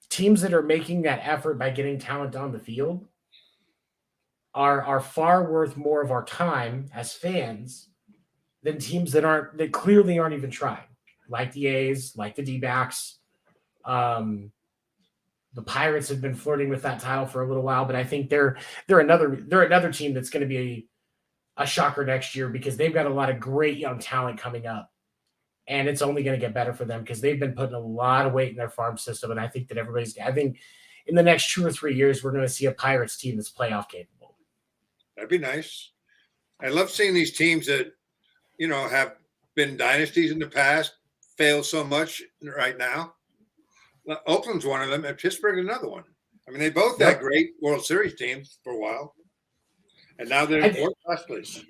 [SPEAKER 1] Teams that are making that effort by getting talent on the field are far worth more of our time as fans than teams that clearly aren't even trying, like the A's, like the D-backs. The Pirates have been flirting with that title for a little while, but I think they're another team that's going to be a shocker next year because they've got a lot of great young talent coming up. And it's only going to get better for them because they've been putting a lot of weight in their farm system. And I think that I think in the next 2 or 3 years, we're going to see a Pirates team that's playoff capable.
[SPEAKER 2] That'd be nice. I love seeing these teams that, have been dynasties in the past, fail so much right now. Oakland's one of them, and Pittsburgh another one. I mean, they both had great World Series teams for a while. And now they're in fourth last place.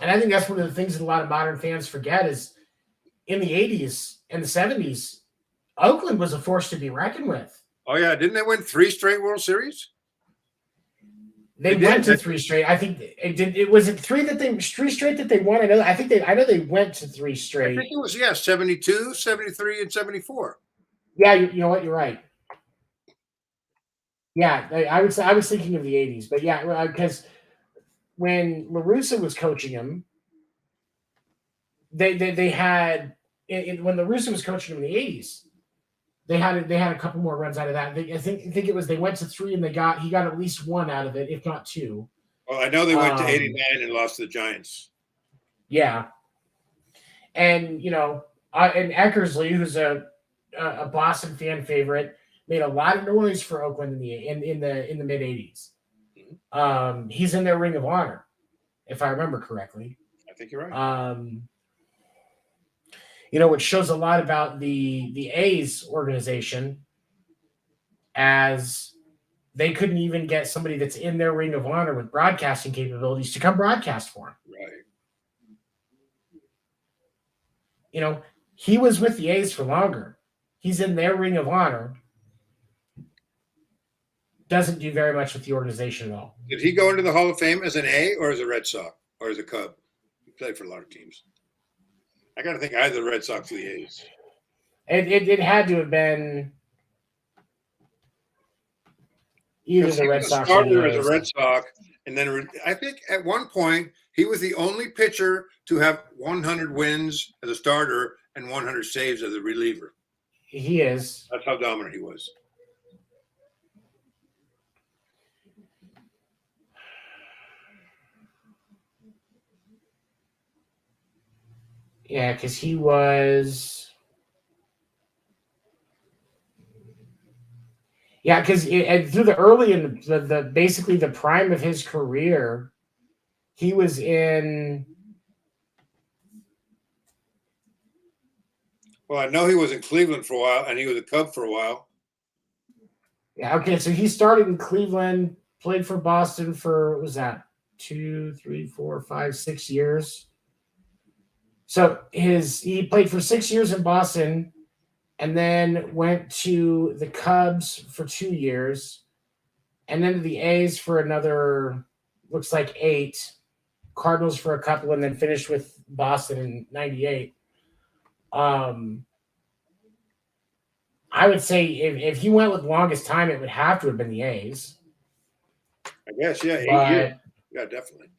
[SPEAKER 1] And I think that's one of the things that a lot of modern fans forget is in the 80s and the 70s, Oakland was a force to be reckoned with.
[SPEAKER 2] Oh yeah, didn't they win 3 straight World Series?
[SPEAKER 1] They went to 3 straight. I think it did. It was it 3 straight that they won. I know they went to 3 straight.
[SPEAKER 2] I think it was 72, 73, and 74.
[SPEAKER 1] Yeah, you know what? You're right. Yeah, I was thinking of the 80s, but yeah, because when La Russa was coaching him, they had when La Russa was coaching him in the 80s, they had a couple more runs out of that. I think it was they went to 3 and he got at least 1 out of it, if not 2.
[SPEAKER 2] Well, I know they went to 89 and lost to the Giants.
[SPEAKER 1] Yeah, and and Eckersley, who's a Boston fan favorite, made a lot of noise for Oakland in the mid 80s. He's in their Ring of Honor, if I remember correctly.
[SPEAKER 2] I think you're right.
[SPEAKER 1] Which shows a lot about the A's organization, as they couldn't even get somebody that's in their Ring of Honor with broadcasting capabilities to come broadcast for him.
[SPEAKER 2] Right.
[SPEAKER 1] He was with the A's for longer. He's in their Ring of Honor. Doesn't do very much with the organization at all.
[SPEAKER 2] Did he go into the Hall of Fame as an A or as a Red Sox or as a Cub? He played for a lot of teams. I got to think either the Red Sox or the A's.
[SPEAKER 1] It had to have been either the Red Sox or the A's.
[SPEAKER 2] As a Red Sox, and then I think at one point he was the only pitcher to have 100 wins as a starter and 100 saves as a reliever.
[SPEAKER 1] He is.
[SPEAKER 2] That's how dominant he was.
[SPEAKER 1] Yeah, because he was. Yeah, because through the early and the basically the prime of his career, he was in.
[SPEAKER 2] Well, I know he was in Cleveland for a while, and he was a Cub for a while.
[SPEAKER 1] Yeah. Okay. So he started in Cleveland, played for Boston for what was that 2, 3, 4, 5, 6 years. So he played for 6 years in Boston, and then went to the Cubs for 2 years, and then to the A's for another, looks like 8, Cardinals for a couple, and then finished with Boston in '98. I would say if he went with longest time, it would have to have been the A's.
[SPEAKER 2] I guess, yeah, 8 years. Yeah, definitely.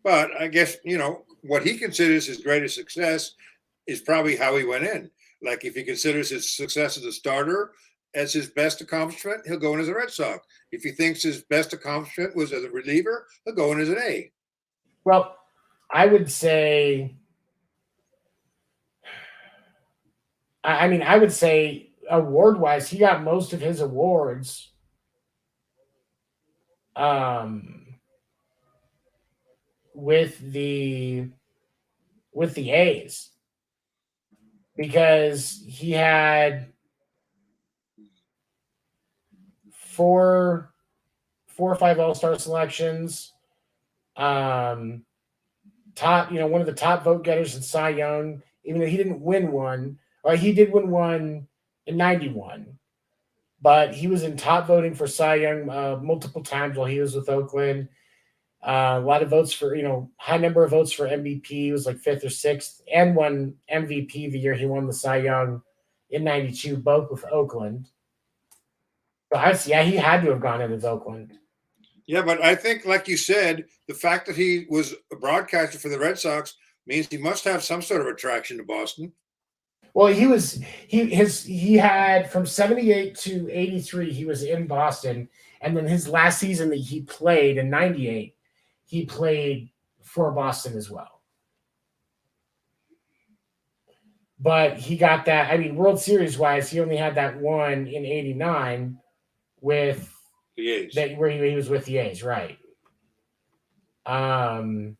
[SPEAKER 2] But I guess, what he considers his greatest success is probably how he went in. Like if he considers his success as a starter as his best accomplishment, he'll go in as a Red Sox. If he thinks his best accomplishment was as a reliever, he'll go in as an A.
[SPEAKER 1] Well, I would say, I would say award-wise, he got most of his awards with the A's, because he had four or 5 All-Star selections, top, one of the top vote getters in Cy Young, even though he didn't win one, or he did win one in '91, but he was in top voting for Cy Young multiple times while he was with Oakland. A lot of votes for, high number of votes for MVP. He was like 5th or 6th, and won MVP the year he won the Cy Young in '92, both with Oakland. So he had to have gone in as Oakland.
[SPEAKER 2] Yeah, but I think, like you said, the fact that he was a broadcaster for the Red Sox means he must have some sort of attraction to Boston.
[SPEAKER 1] Well, he had from '78 to '83, he was in Boston, and then his last season that he played in '98, he played for Boston as well. But he got that. World Series wise, he only had that one in '89 with
[SPEAKER 2] the A's,
[SPEAKER 1] where he was with the A's, right? Hold on.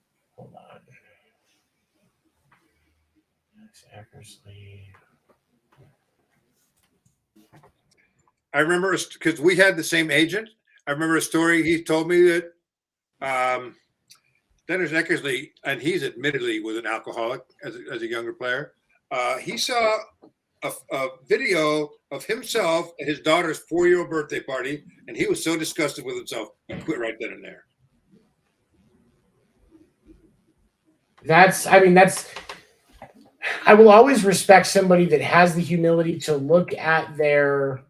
[SPEAKER 2] I remember because we had the same agent. I remember a story he told me that Dennis Eckersley, and he's admittedly was an alcoholic as a younger player. He saw a video of himself at his daughter's 4-year-old birthday party, and he was so disgusted with himself, he quit right then and there.
[SPEAKER 1] I will always respect somebody that has the humility to look at their,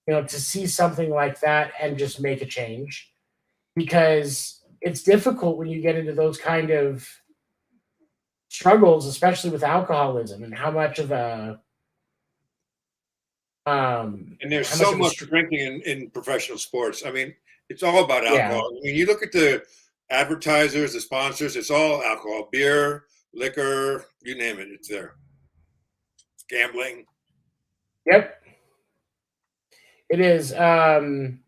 [SPEAKER 1] to see something like that and just make a change, because it's difficult when you get into those kind of struggles, especially with alcoholism and how much of a
[SPEAKER 2] and there's so much drinking in professional sports. I mean, it's all about alcohol. I mean, you look at the advertisers, the sponsors, it's all alcohol, beer, liquor, you name it, it's there. It's gambling.
[SPEAKER 1] Yep. It is. I'm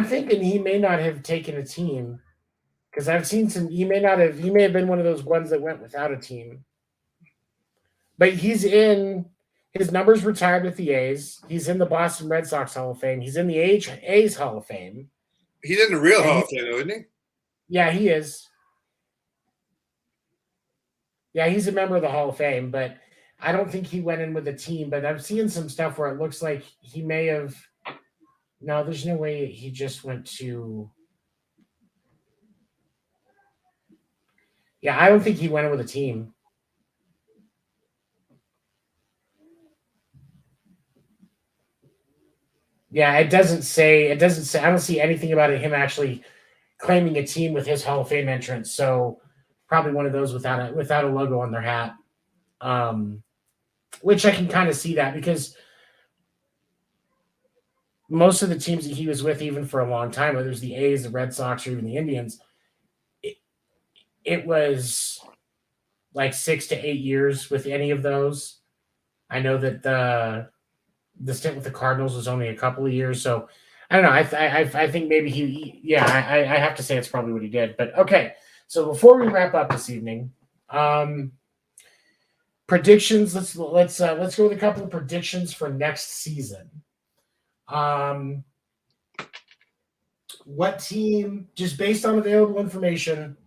[SPEAKER 1] thinking he may not have taken a team, because I've seen he may have been one of those ones that went without a team. But his numbers retired with the A's. He's in the Boston Red Sox Hall of Fame. He's in the A's Hall of Fame.
[SPEAKER 2] He's in the real Hall of Fame, isn't he?
[SPEAKER 1] Yeah, he is. Yeah, he's a member of the Hall of Fame, but I don't think he went in with a team. But I'm seeing some stuff where it looks like he may have. No, there's no way he just went to. Yeah, I don't think he went in with a team. Yeah, it doesn't say. I don't see anything about him actually claiming a team with his Hall of Fame entrance. So probably one of those without a logo on their hat. Which I can kind of see that, because most of the teams that he was with, even for a long time, whether it's the A's, the Red Sox, or even the Indians, it was like 6 to 8 years with any of those. I know that the stint with the Cardinals was only a couple of years, so I don't know. I think maybe I have to say it's probably what he did. But okay, so before we wrap up this evening, predictions. Let's go with a couple of predictions for next season. What team, just based on available information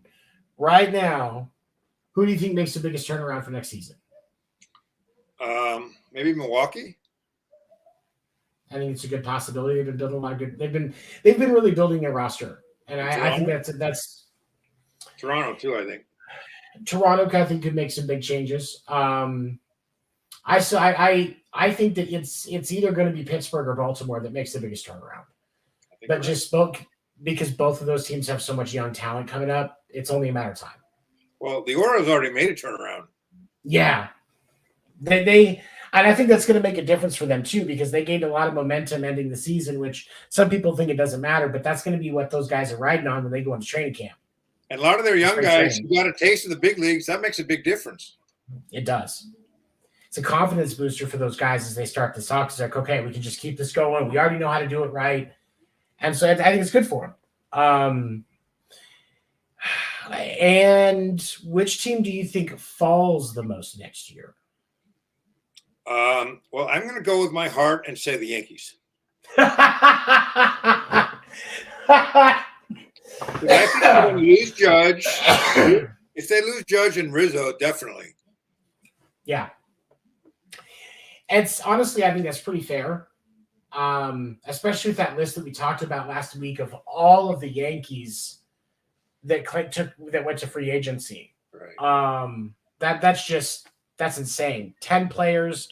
[SPEAKER 1] right now, who do you think makes the biggest turnaround for next season?
[SPEAKER 2] Maybe Milwaukee.
[SPEAKER 1] I think it's a good possibility. They've been building a lot of good. They've been really building their roster, and I think that's
[SPEAKER 2] Toronto too. I think
[SPEAKER 1] Toronto, I think, could make some big changes. I think that it's either going to be Pittsburgh or Baltimore that makes the biggest turnaround. But just because both of those teams have so much young talent coming up, it's only a matter of time.
[SPEAKER 2] Well, the Orioles already made a turnaround.
[SPEAKER 1] Yeah, they and I think that's going to make a difference for them too, because they gained a lot of momentum ending the season, which some people think it doesn't matter, but that's going to be what those guys are riding on when they go into training camp.
[SPEAKER 2] And a lot of their young guys who got a taste of the big leagues, that makes a big difference.
[SPEAKER 1] It does. It's a confidence booster for those guys as they start this off. It's like, okay, we can just keep this going. We already know how to do it right. And so I think it's good for them. And which team do you think falls the most next year?
[SPEAKER 2] Well, I'm going to go with my heart and say the Yankees.
[SPEAKER 1] I
[SPEAKER 2] I think they're going to lose Judge. If they lose Judge and Rizzo, definitely.
[SPEAKER 1] Yeah. It's honestly, I think that's pretty fair. Especially with that list that we talked about last week of all of the Yankees that went to free agency.
[SPEAKER 2] Right.
[SPEAKER 1] That's insane. 10 players.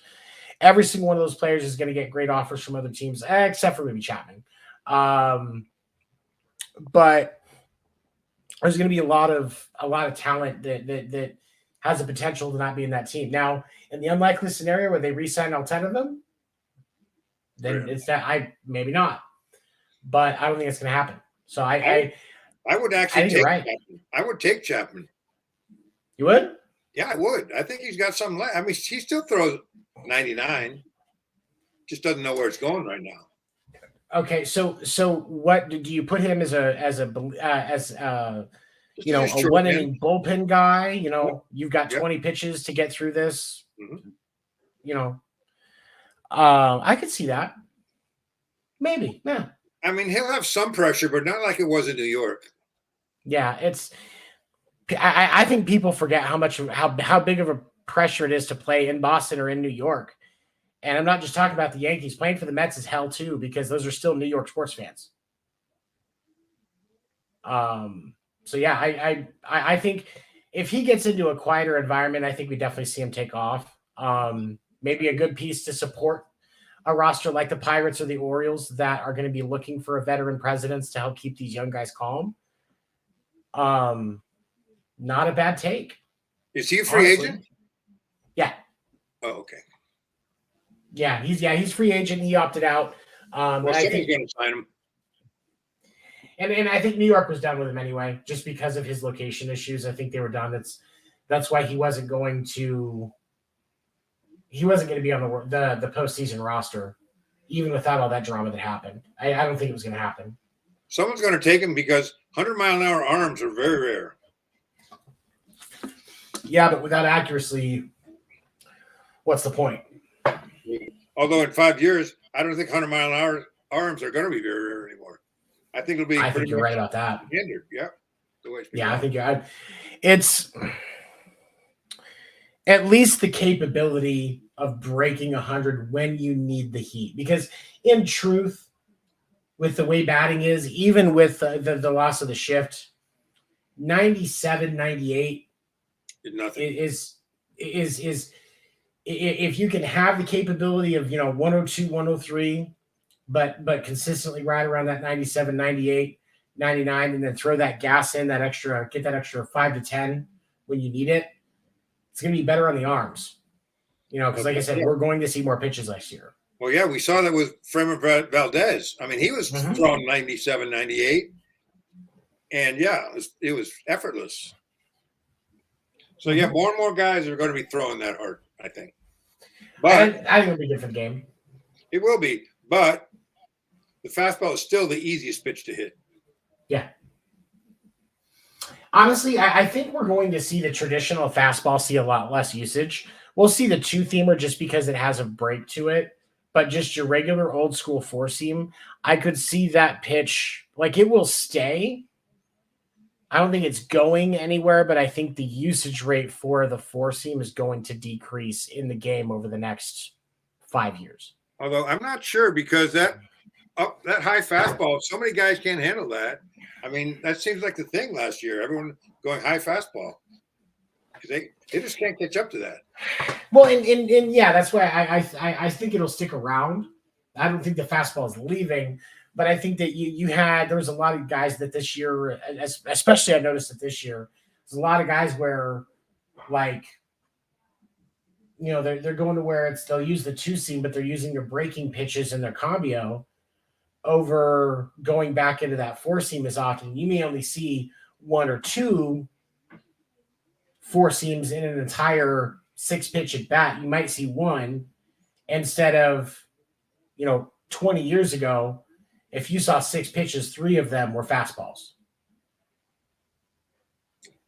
[SPEAKER 1] Every single one of those players is going to get great offers from other teams, except for maybe Chapman. But there's going to be a lot of talent that has the potential to not be in that team. Now, in the unlikely scenario where they re-sign all 10 of them, then it's that maybe not. But I don't think it's going to happen. So I
[SPEAKER 2] would actually take
[SPEAKER 1] Chapman.
[SPEAKER 2] I would take Chapman.
[SPEAKER 1] You would?
[SPEAKER 2] Yeah, I would. I think he's got something left. I mean, he still throws 99. Just doesn't know where it's going right now.
[SPEAKER 1] Okay, so what do you put him as a 1-inning bullpen guy? You've got 20 pitches to get through this.
[SPEAKER 2] Mm-hmm.
[SPEAKER 1] I could see that. Maybe, yeah.
[SPEAKER 2] I mean, he'll have some pressure, but not like it was in New York.
[SPEAKER 1] Yeah, I think people forget how big of a pressure it is to play in Boston or in New York. And I'm not just talking about the Yankees. Playing for the Mets is hell too, because those are still New York sports fans. So yeah, I think if he gets into a quieter environment, I think we definitely see him take off. Maybe a good piece to support a roster like the Pirates or the Orioles that are going to be looking for a veteran presence to help keep these young guys calm. Not a bad take.
[SPEAKER 2] Is he a free agent?
[SPEAKER 1] Yeah.
[SPEAKER 2] Oh, okay.
[SPEAKER 1] Yeah, he's free agent. He opted out.
[SPEAKER 2] Well, somebody's going to sign him.
[SPEAKER 1] And I think New York was done with him anyway, just because of his location issues. I think they were done. That's why he wasn't going to be on the postseason roster, even without all that drama that happened. I don't think it was going to happen.
[SPEAKER 2] Someone's going to take him because 100-mile-an-hour arms are very rare.
[SPEAKER 1] Yeah, but without accuracy, what's the point?
[SPEAKER 2] Although in 5 years, I don't think 100-mile-an-hour arms are going to be very rare anymore. I think it'll be.
[SPEAKER 1] I think you're right about that.
[SPEAKER 2] Standard, yeah.
[SPEAKER 1] Yeah, I think you're. It's at least the capability of breaking 100 when you need the heat. Because in truth, with the way batting is, even with the loss of the shift, 97, 98 is if you can have the capability of 102, 103, but consistently right around that 97, 98, 99, and then throw that gas in, get that extra 5 to 10 when you need it, it's going to be better on the arms. Because like I said, we're going to see more pitches next year.
[SPEAKER 2] Well, yeah, we saw that with Framber Valdez. I mean, he was throwing 97, 98. And, yeah, it was effortless. So, yeah, more and more guys are going to be throwing that hard, I think. But
[SPEAKER 1] I think it'll be good for the game.
[SPEAKER 2] It will be. But the fastball is still the easiest pitch to hit.
[SPEAKER 1] Yeah. Honestly, I think we're going to see the traditional fastball see a lot less usage. We'll see the two-seamer just because it has a break to it. But just your regular old-school four-seam, I could see that pitch. Like, it will stay. I don't think it's going anywhere, but I think the usage rate for the four-seam is going to decrease in the game over the next 5 years.
[SPEAKER 2] Although I'm not sure because that high fastball, so many guys can't handle that. I mean, that seems like the thing last year. Everyone going high fastball because they just can't catch up to that.
[SPEAKER 1] Well, and yeah, that's why I think it'll stick around. I don't think the fastball is leaving, but I think that there was a lot of guys that this year, especially I noticed that this year, there's a lot of guys where like, they're going to where they'll use the two seam, but they're using their breaking pitches and their cambio over going back into that four seam as often. You may only see one or two four seams in an entire 6-pitch at bat. You might see one instead of, 20 years ago, if you saw 6 pitches, 3 of them were fastballs.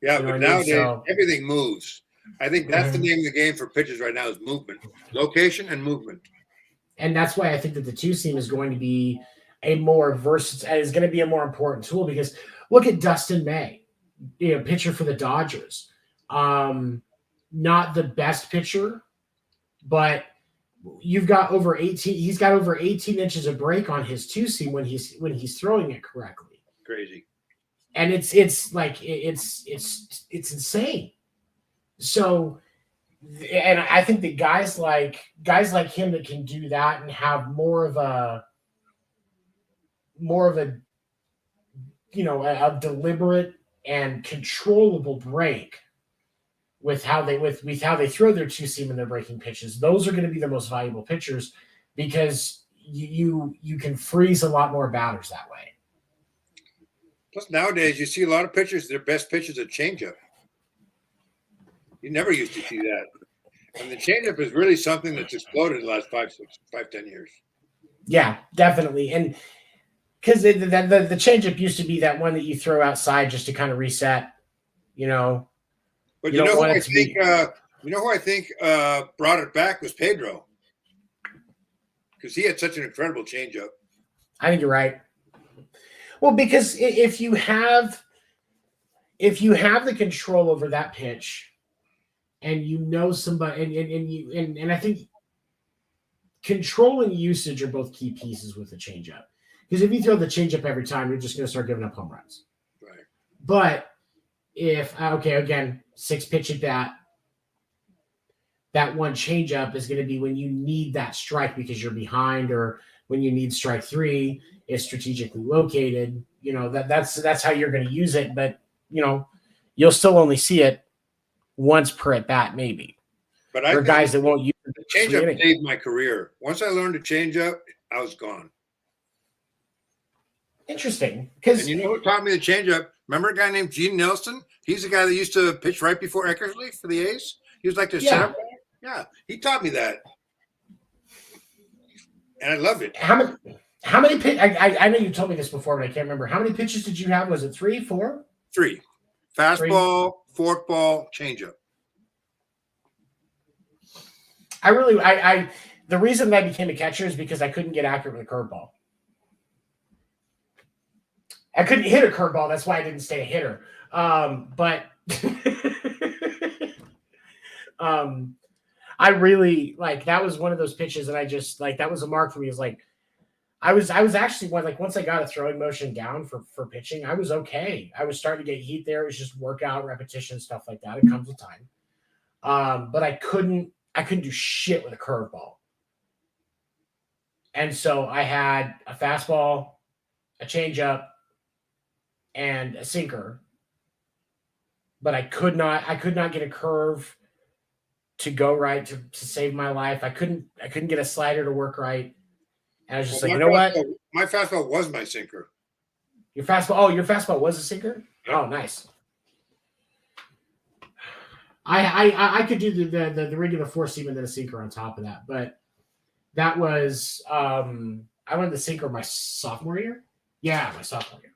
[SPEAKER 2] Yeah, but nowadays everything moves. I think that's the name of the game for pitchers right now is movement, location and movement.
[SPEAKER 1] And that's why I think that the two seam is going to be a more versatile, is going to be a more important tool because look at Dustin May, pitcher for the Dodgers. Not the best pitcher, but you've got over 18. He's got over 18 inches of break on his two seam when he's throwing it correctly.
[SPEAKER 2] Crazy.
[SPEAKER 1] And it's insane. So, and I think that guys like him that can do that and have more of a a deliberate and controllable break with how they throw their two seam and their breaking pitches. Those are going to be the most valuable pitchers because you can freeze a lot more batters that way.
[SPEAKER 2] Plus nowadays you see a lot of pitchers, their best pitches are changeup. You never used to see that. And the changeup is really something that's exploded in the last 10 years.
[SPEAKER 1] Yeah, definitely. And because the changeup used to be that one that you throw outside just to kind of reset,
[SPEAKER 2] But you know who I think brought it back was Pedro, because he had such an incredible changeup.
[SPEAKER 1] I think you're right. Well, because if you have if you have the control over that pitch and you know somebody and I think control and usage are both key pieces with the changeup. Because if you throw the changeup every time, you're just going to start giving up home runs.
[SPEAKER 2] Right.
[SPEAKER 1] But if again, 6-pitch at bat, that one changeup is going to be when you need that strike because you're behind, or when you need strike 3, it's strategically located. That's how you're going to use it. But you'll still only see it once per at bat, maybe.
[SPEAKER 2] But
[SPEAKER 1] there are guys that won't use it.
[SPEAKER 2] The changeup saved my career. Once I learned to changeup, I was gone.
[SPEAKER 1] Interesting,
[SPEAKER 2] and you know who taught me the changeup? Remember a guy named Gene Nelson? He's the guy that used to pitch right before Eckersley for the A's. He was like the setup guy. Yeah, he taught me that, and I loved it.
[SPEAKER 1] How many pitch? I know you told me this before, but I can't remember. How many pitches did you have? Was it 3, 4?
[SPEAKER 2] 3. Fastball, forkball, changeup.
[SPEAKER 1] The reason that I became a catcher is because I couldn't get accurate with a curveball. I couldn't hit a curveball. That's why I didn't stay a hitter. But I really that was one of those pitches that I just that was a mark for me. Is I was actually once I got a throwing motion down for pitching, I was okay. I was starting to get heat there. It was just workout, repetition, stuff like that. It comes with time. But I couldn't do shit with a curveball. And so I had a fastball, a changeup, and a sinker. But I could not get a curve to go right to save my life. I couldn't get a slider to work right. And I was just you know what?
[SPEAKER 2] My fastball was my sinker.
[SPEAKER 1] Your fastball was a sinker? Yep. Oh, nice. I could do the regular 4-seam and then a sinker on top of that, but that was I went the sinker my sophomore year. Yeah, my sophomore year.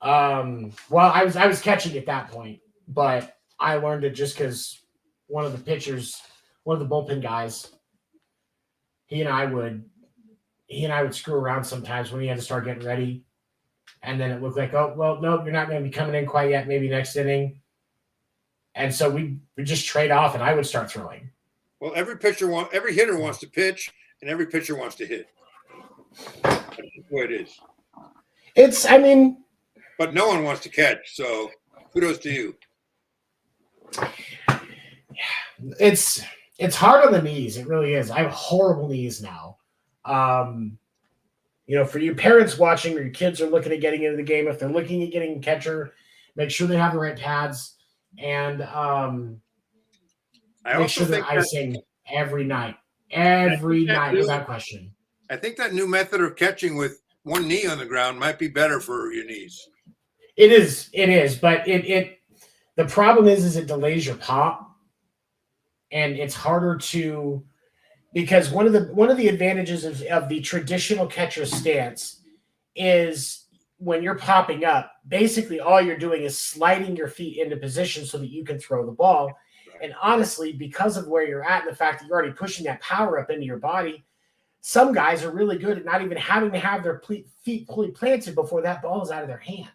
[SPEAKER 1] Well, I was catching at that point, but I learned it just because one of the bullpen guys, he and I would screw around sometimes when he had to start getting ready, and then it looked like, oh well, no, you're not going to be coming in quite yet. Maybe next inning. And so we just trade off, and I would start throwing.
[SPEAKER 2] Well, every hitter wants to pitch, and every pitcher wants to hit. That's the way it is. But no one wants to catch. So kudos to you.
[SPEAKER 1] It's hard on the knees. It really is. I have horrible knees now. For your parents watching, or your kids are looking at getting into the game, if they're looking at getting a catcher, make sure they have the right pads. And make sure they're icing every night without question.
[SPEAKER 2] I think that new method of catching with one knee on the ground might be better for your knees.
[SPEAKER 1] It is, but the problem is it delays your pop, and it's harder to, because one of the advantages of the traditional catcher stance is when you're popping up, basically all you're doing is sliding your feet into position so that you can throw the ball. And honestly, because of where you're at and the fact that you're already pushing that power up into your body, some guys are really good at not even having to have their feet fully planted before that ball is out of their hand.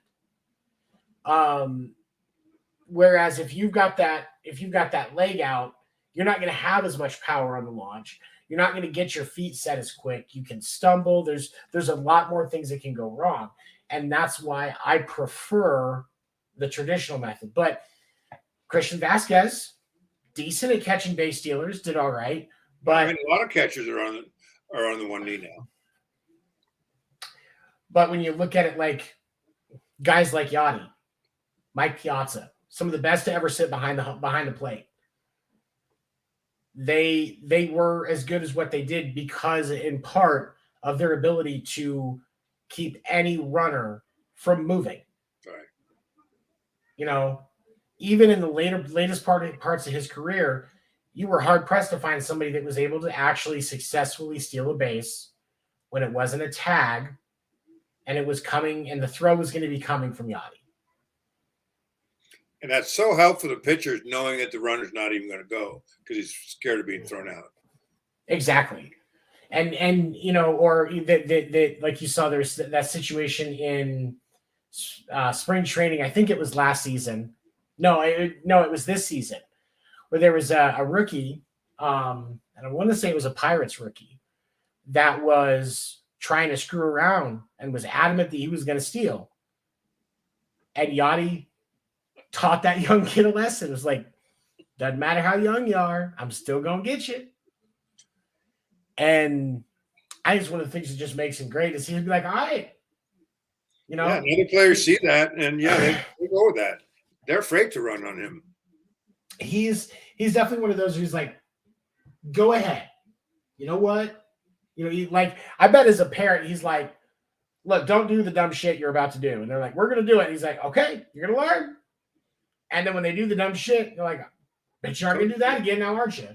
[SPEAKER 1] Whereas if you've got that leg out, you're not going to have as much power on the launch. You're not going to get your feet set as quick. You can stumble. There's a lot more things that can go wrong. And that's why I prefer the traditional method. But Christian Vasquez, decent at catching base stealers, did all right. But
[SPEAKER 2] a lot of catchers are on the one knee now.
[SPEAKER 1] But when you look at it like guys like Yachty, Mike Piazza, some of the best to ever sit behind the plate, they were as good as what they did because in part of their ability to keep any runner from moving.
[SPEAKER 2] Right.
[SPEAKER 1] Even in the latest parts of his career, you were hard pressed to find somebody that was able to actually successfully steal a base when it wasn't a tag and it was coming, and the throw was going to be coming from Yachty.
[SPEAKER 2] And that's so helpful to pitchers knowing that the runner's not even going to go because he's scared of being thrown out.
[SPEAKER 1] Exactly. And or that like you saw, there's that situation in spring training. I think it was last season. No, it was this season where there was a rookie, and I want to say it was a Pirates rookie that was trying to screw around and was adamant that he was going to steal. And Yachty taught that young kid a lesson. It was like, doesn't matter how young you are, I'm still going to get you. And I think one of the things that just makes him great is he'd be like, all right. You know,
[SPEAKER 2] other players see that, and they go with that. They're afraid to run on him.
[SPEAKER 1] He's definitely one of those who's like, go ahead. You know what? I bet as a parent, he's like, look, don't do the dumb shit you're about to do. And they're like, we're going to do it. And he's like, okay, you're going to learn. And then when they do the dumb shit, they're like, bet you aren't going to do that again now, aren't you?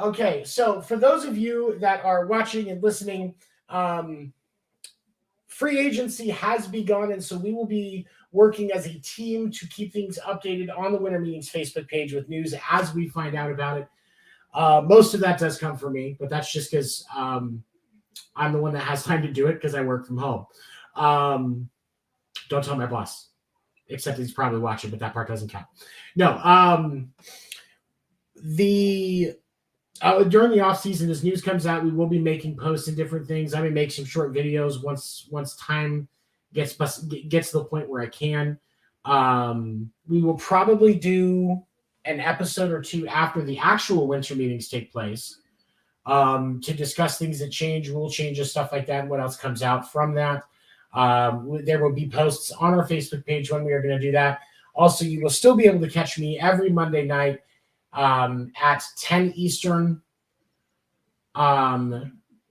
[SPEAKER 1] Okay, so for those of you that are watching and listening, free agency has begun, and so we will be working as a team to keep things updated on the Winter Meetings Facebook page with news as we find out about it. Most of that does come from me, but that's just because I'm the one that has time to do it because I work from home. Don't tell my boss, except he's probably watching, but that part doesn't count. No, during the off season, as news comes out, we will be making posts and different things. I may make some short videos once time gets to the point where I can. We will probably do an episode or two after the actual winter meetings take place to discuss things that change, rule changes, stuff like that, and what else comes out from that. There will be posts on our Facebook page when we are going to do that. Also, you will still be able to catch me every Monday night at 10 Eastern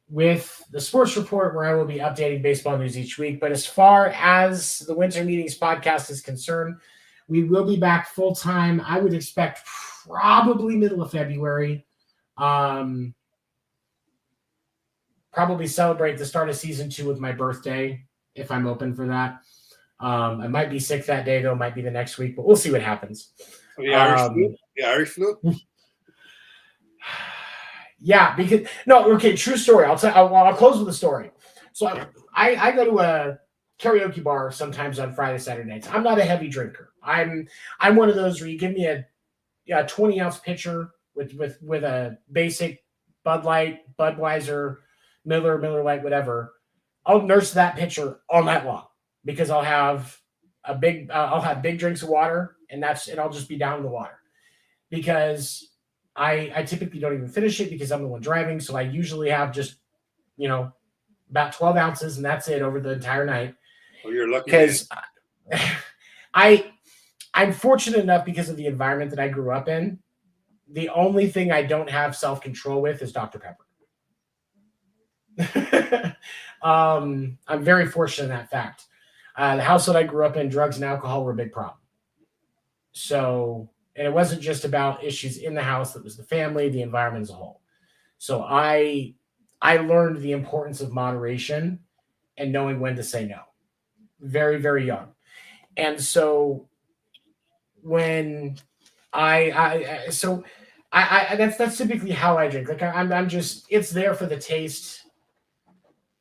[SPEAKER 1] with the Sports Report, where I will be updating baseball news each week. But as far as the Winter Meetings podcast is concerned, we will be back full time. I would expect probably middle of February. Probably celebrate the start of season 2 with my birthday, if I'm open for that. I might be sick that day, though. Might be the next week, but we'll see what happens.
[SPEAKER 2] The Irish flu? The Irish flu?
[SPEAKER 1] Yeah, because true story. I'll close with a story. So I go to a karaoke bar sometimes on Friday, Saturday nights. I'm not a heavy drinker. I'm one of those where you give me a 20-ounce pitcher with a basic Bud Light, Budweiser, Miller Lite, whatever. I'll nurse that pitcher all night long because I'll have big drinks of water, and I'll just be down in the water because I typically don't even finish it because I'm the one driving. So I usually have just, about 12 ounces, and that's it over the entire night.
[SPEAKER 2] Well, you're lucky.
[SPEAKER 1] Because I'm fortunate enough because of the environment that I grew up in. The only thing I don't have self-control with is Dr. Pepper. I'm very fortunate in that fact. The house that I grew up in, drugs and alcohol were a big problem. So, and it wasn't just about issues in the house, it was the family, the environment as a whole. So I learned the importance of moderation and knowing when to say no. Very, very young. And so when that's typically how I drink. Like I'm just, it's there for the taste,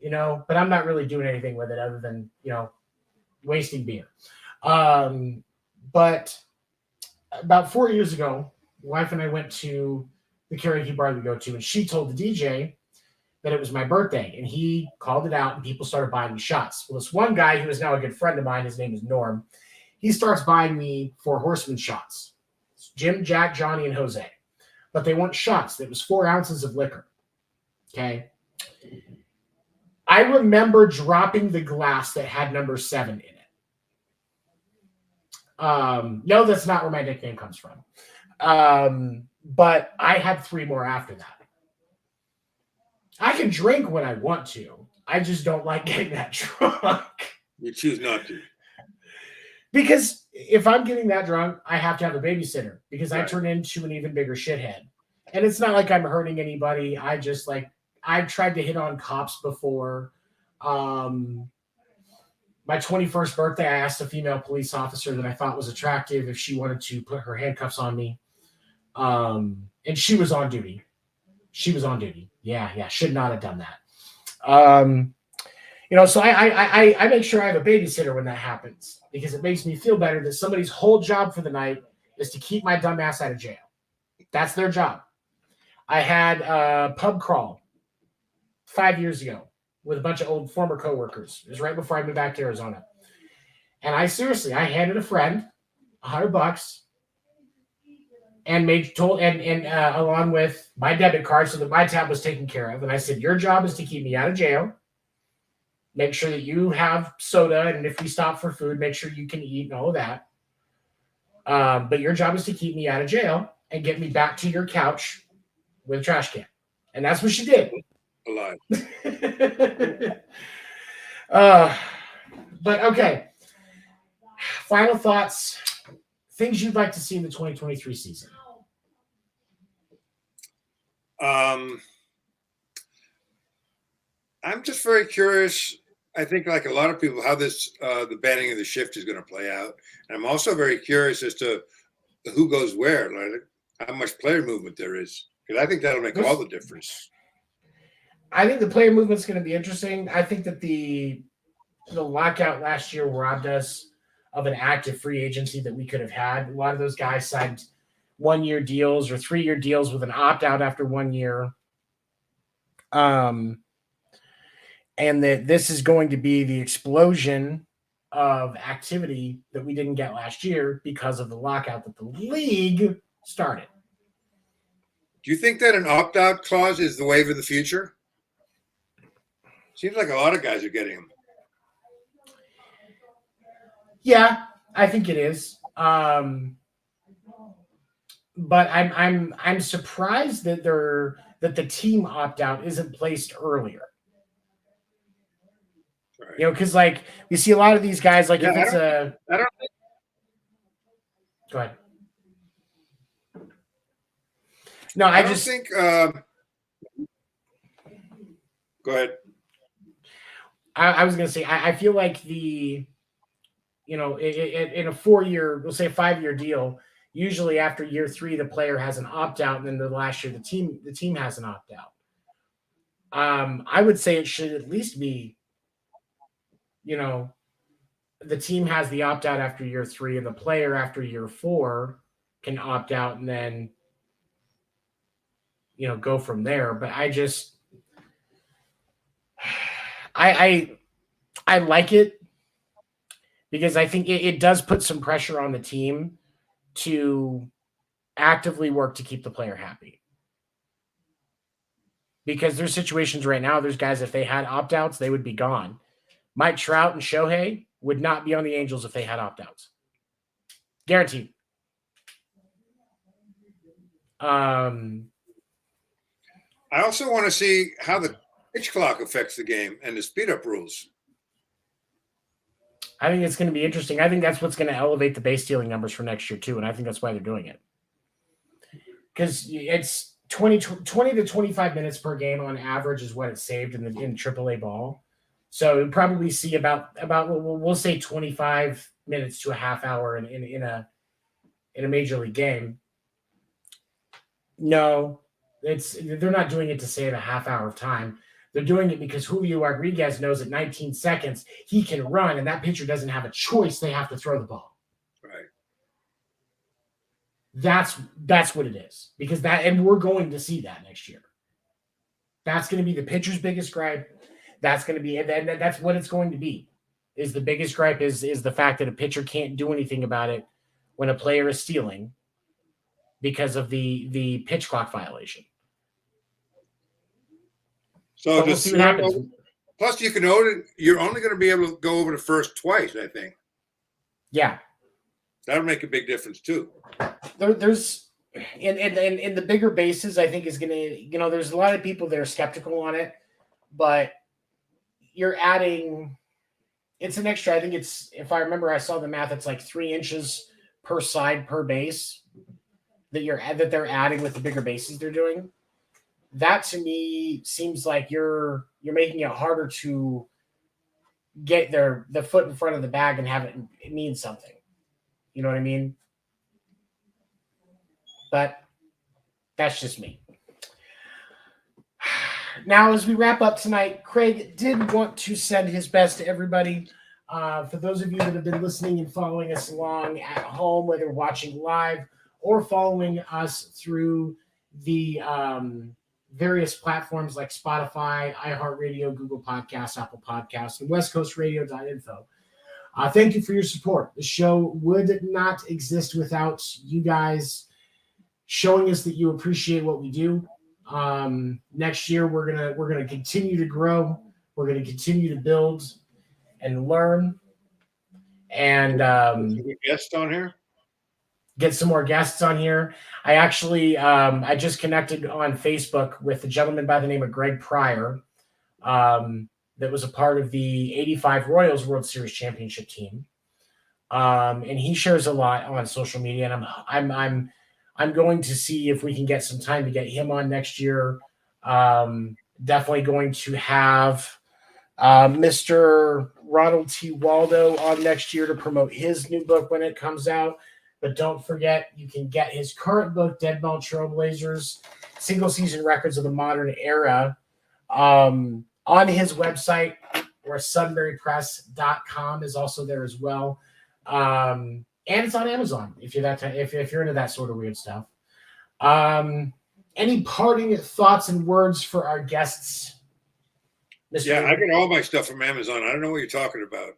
[SPEAKER 1] but I'm not really doing anything with it other than, wasting beer. But about 4 years ago, my wife and I went to the karaoke bar we go to, and she told the DJ that it was my birthday, and he called it out, and people started buying me shots. Well, this one guy who is now a good friend of mine, his name is Norm, he starts buying me 4 Horsemen shots. It's Jim, Jack, Johnny, and Jose. But they weren't shots. It was 4 ounces of liquor. Okay? I remember dropping the glass that had number 7 in it. No, that's not where my nickname comes from. But I had 3 more after that. I can drink when I want to. I just don't like getting that drunk.
[SPEAKER 2] You choose not to.
[SPEAKER 1] Because if I'm getting that drunk, I have to have a babysitter because
[SPEAKER 2] Right.
[SPEAKER 1] I turn into an even bigger shithead. And it's not like I'm hurting anybody. I've tried to hit on cops before. My 21st birthday, I asked a female police officer that I thought was attractive if she wanted to put her handcuffs on me. And she was on duty. Yeah, should not have done that. So I make sure I have a babysitter when that happens because it makes me feel better that somebody's whole job for the night is to keep my dumb ass out of jail. That's their job. I had a pub crawl 5 years ago with a bunch of old former coworkers. It was right before I moved back to Arizona. And I handed a friend $100 and along with my debit card so that my tab was taken care of. And I said, your job is to keep me out of jail. Make sure that you have soda. And if we stop for food, make sure you can eat and all of that. But your job is to keep me out of jail and get me back to your couch with a trash can. And that's what she did.
[SPEAKER 2] Alive.
[SPEAKER 1] But okay. Final thoughts. Things you'd like to see in the 2023 season.
[SPEAKER 2] I'm just very curious. I think, like a lot of people, how this the banning of the shift is going to play out. And I'm also very curious as to who goes where, like how much player movement there is, because I think that'll make all the difference.
[SPEAKER 1] I think the player movement is going to be interesting. I think that the lockout last year robbed us of an active free agency that we could have had. A lot of those guys signed 1-year deals or 3-year deals with an opt-out after 1 year. And that this is going to be the explosion of activity that we didn't get last year because of the lockout that the league started.
[SPEAKER 2] Do you think that an opt-out clause is the wave of the future? Seems like a lot of guys are getting them.
[SPEAKER 1] Yeah, I think it is. But I'm surprised that the team opt-out isn't placed earlier. Right. Because like we see a lot of these guys, like if it's I don't think. Go ahead. No, I just
[SPEAKER 2] think. Go ahead.
[SPEAKER 1] I was going to say I feel like in a 4-year, we'll say a 5-year deal, usually after year 3 the player has an opt-out, and then the last year the team has an opt-out. I would say it should at least be, the team has the opt-out after year 3 and the player after year 4 can opt out and then go from there. But I like it because I think it does put some pressure on the team to actively work to keep the player happy. Because there's situations right now, there's guys, if they had opt-outs, they would be gone. Mike Trout and Shohei would not be on the Angels if they had opt-outs. Guaranteed.
[SPEAKER 2] I also want to see how the pitch clock affects the game and the speed-up rules.
[SPEAKER 1] I think it's going to be interesting. I think that's what's going to elevate the base stealing numbers for next year too, and I think that's why they're doing it. Because it's 20 to 25 minutes per game on average is what it's saved in AAA ball. So you'll probably see about we'll say 25 minutes to a half hour in a major league game. No, they're not doing it to save a half hour of time. They're doing it because Julio Rodriguez knows at 19 seconds he can run, and that pitcher doesn't have a choice. They have to throw the ball.
[SPEAKER 2] Right.
[SPEAKER 1] That's what it is. And we're going to see that next year. That's going to be the pitcher's biggest gripe. That's going to be, and that's what it's going to be. Is the biggest gripe is the fact that a pitcher can't do anything about it when a player is stealing because of the pitch clock violation.
[SPEAKER 2] So we'll see what happens. Plus, you're only going to be able to go over the first twice, I think.
[SPEAKER 1] Yeah,
[SPEAKER 2] that'll make a big difference too.
[SPEAKER 1] There's in the bigger bases, I think is going to. There's a lot of people that are skeptical on it, but you're adding. It's an extra. I think it's, if I remember, I saw the math. It's like 3 inches per side per base that they're adding with the bigger bases they're doing. That to me seems like you're making it harder to get the foot in front of the bag and have it mean something. You know what I mean? But that's just me. Now, as we wrap up tonight, Craig did want to send his best to everybody. For those of you that have been listening and following us along at home, whether watching live or following us through the various platforms like Spotify, iHeartRadio, Google Podcasts, Apple Podcasts, and westcoastradio.info. Thank you for your support. The show would not exist without you guys showing us that you appreciate what we do. Next year we're gonna continue to grow. We're gonna continue to build and learn, and
[SPEAKER 2] guests on here.
[SPEAKER 1] Get some more guests on here. I actually I just connected on Facebook with a gentleman by the name of Greg Pryor, that was a part of the '85 Royals World Series championship team, and he shares a lot on social media. And I'm going to see if we can get some time to get him on next year. Definitely going to have Mr. Ronald T. Waldo on next year to promote his new book when it comes out. But don't forget, you can get his current book, Dead Ball Trailblazers, Single Season Records of the Modern Era, on his website, or sunburypress.com is also there as well. And it's on Amazon if you're if you're into that sort of weird stuff. Any parting thoughts and words for our guests, Mr.
[SPEAKER 2] Yeah, I get all my stuff from Amazon. I don't know what you're talking about.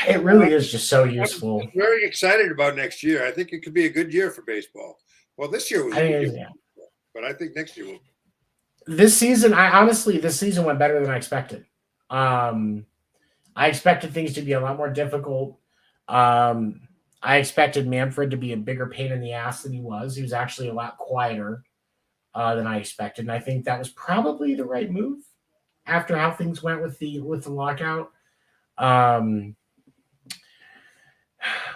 [SPEAKER 1] It really is just so useful.
[SPEAKER 2] I'm very excited about next year. I think it could be a good year for baseball. Well, this year was a good year, but I think next year will.
[SPEAKER 1] This season went better than I expected. I expected things to be a lot more difficult. I expected Manfred to be a bigger pain in the ass than he was. He was actually a lot quieter than I expected, and I think that was probably the right move after how things went with the lockout.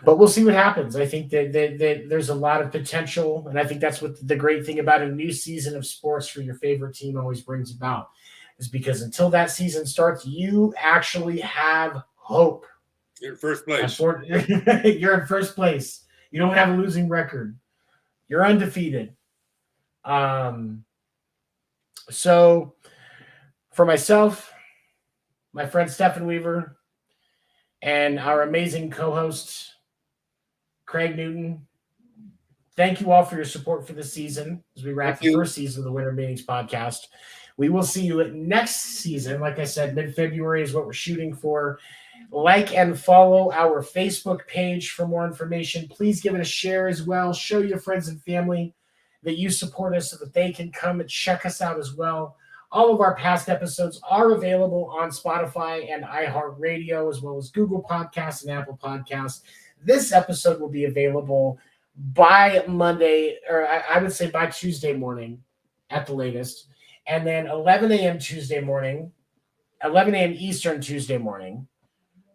[SPEAKER 1] But we'll see what happens. I think that there's a lot of potential, and I think that's what the great thing about a new season of sports for your favorite team always brings about, is because until that season starts, you actually have hope.
[SPEAKER 2] You're in first place.
[SPEAKER 1] You're in first place. You don't have a losing record. You're undefeated. So for myself, my friend Stefan Wever, and our amazing co-host, Craig Newton, thank you all for your support for this season as we wrap the first season of the Winter Meetings podcast. We will see you next season. Like I said, mid-February is what we're shooting for. Like and follow our Facebook page for more information. Please give it a share as well. Show your friends and family that you support us so that they can come and check us out as well. All of our past episodes are available on Spotify and iHeartRadio, as well as Google Podcasts and Apple Podcasts. This episode will be available by Monday, or I would say by Tuesday morning at the latest. And then 11 a.m. Tuesday morning, 11 a.m. Eastern Tuesday morning.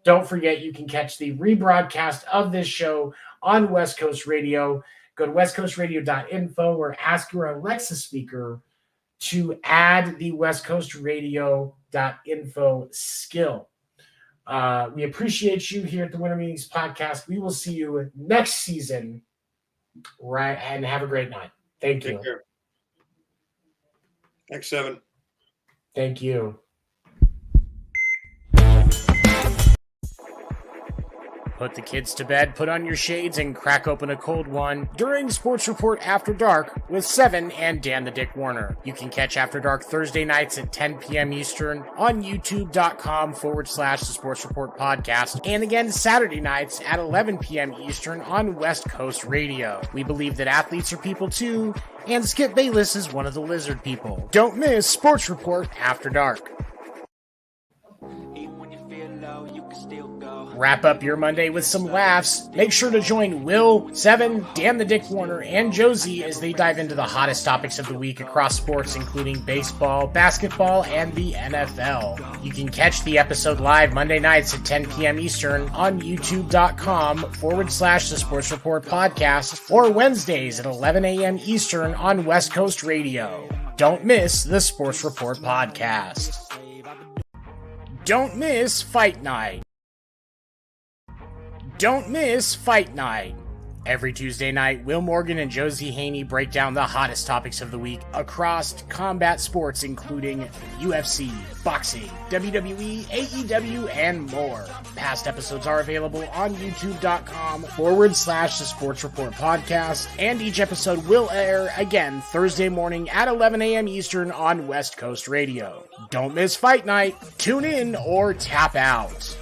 [SPEAKER 1] Don't forget, you can catch the rebroadcast of this show on West Coast Radio. Go to westcoastradio.info or ask your Alexa speaker to add the westcoastradio.info skill. We appreciate you here at the Winter Meetings podcast. We will see you next season. Right, and have a great night. Thank you.
[SPEAKER 2] Take care. Thanks, Seven.
[SPEAKER 1] Thank you. Put the kids to bed, put on your shades, and crack open a cold one during Sports Report After Dark with Seven and Dan the Dick Warner. You can catch After Dark Thursday nights at 10 p.m. Eastern on youtube.com/the Sports Report podcast, and again Saturday nights at 11 p.m. Eastern on West Coast Radio. We believe that athletes are people too, and Skip Bayless is one of the lizard people. Don't miss Sports Report After Dark. Wrap up your Monday with some laughs. Make sure to join Will, Seven, Dan the Dick Warner, and Josie as they dive into the hottest topics of the week across sports, including baseball, basketball, and the NFL. You can catch the episode live Monday nights at 10 p.m. Eastern on youtube.com/the Sports Report podcast, or Wednesdays at 11 a.m. Eastern on West Coast Radio. Don't miss the Sports Report podcast. Don't miss Fight Night. Don't miss Fight Night. Every Tuesday night, Will Morgan and Josie Haney break down the hottest topics of the week across combat sports, including UFC, boxing, WWE, AEW, and more. Past episodes are available on youtube.com/The Sports Report Podcast, and each episode will air again Thursday morning at 11 a.m. Eastern on West Coast Radio. Don't miss Fight Night. Tune in or tap out.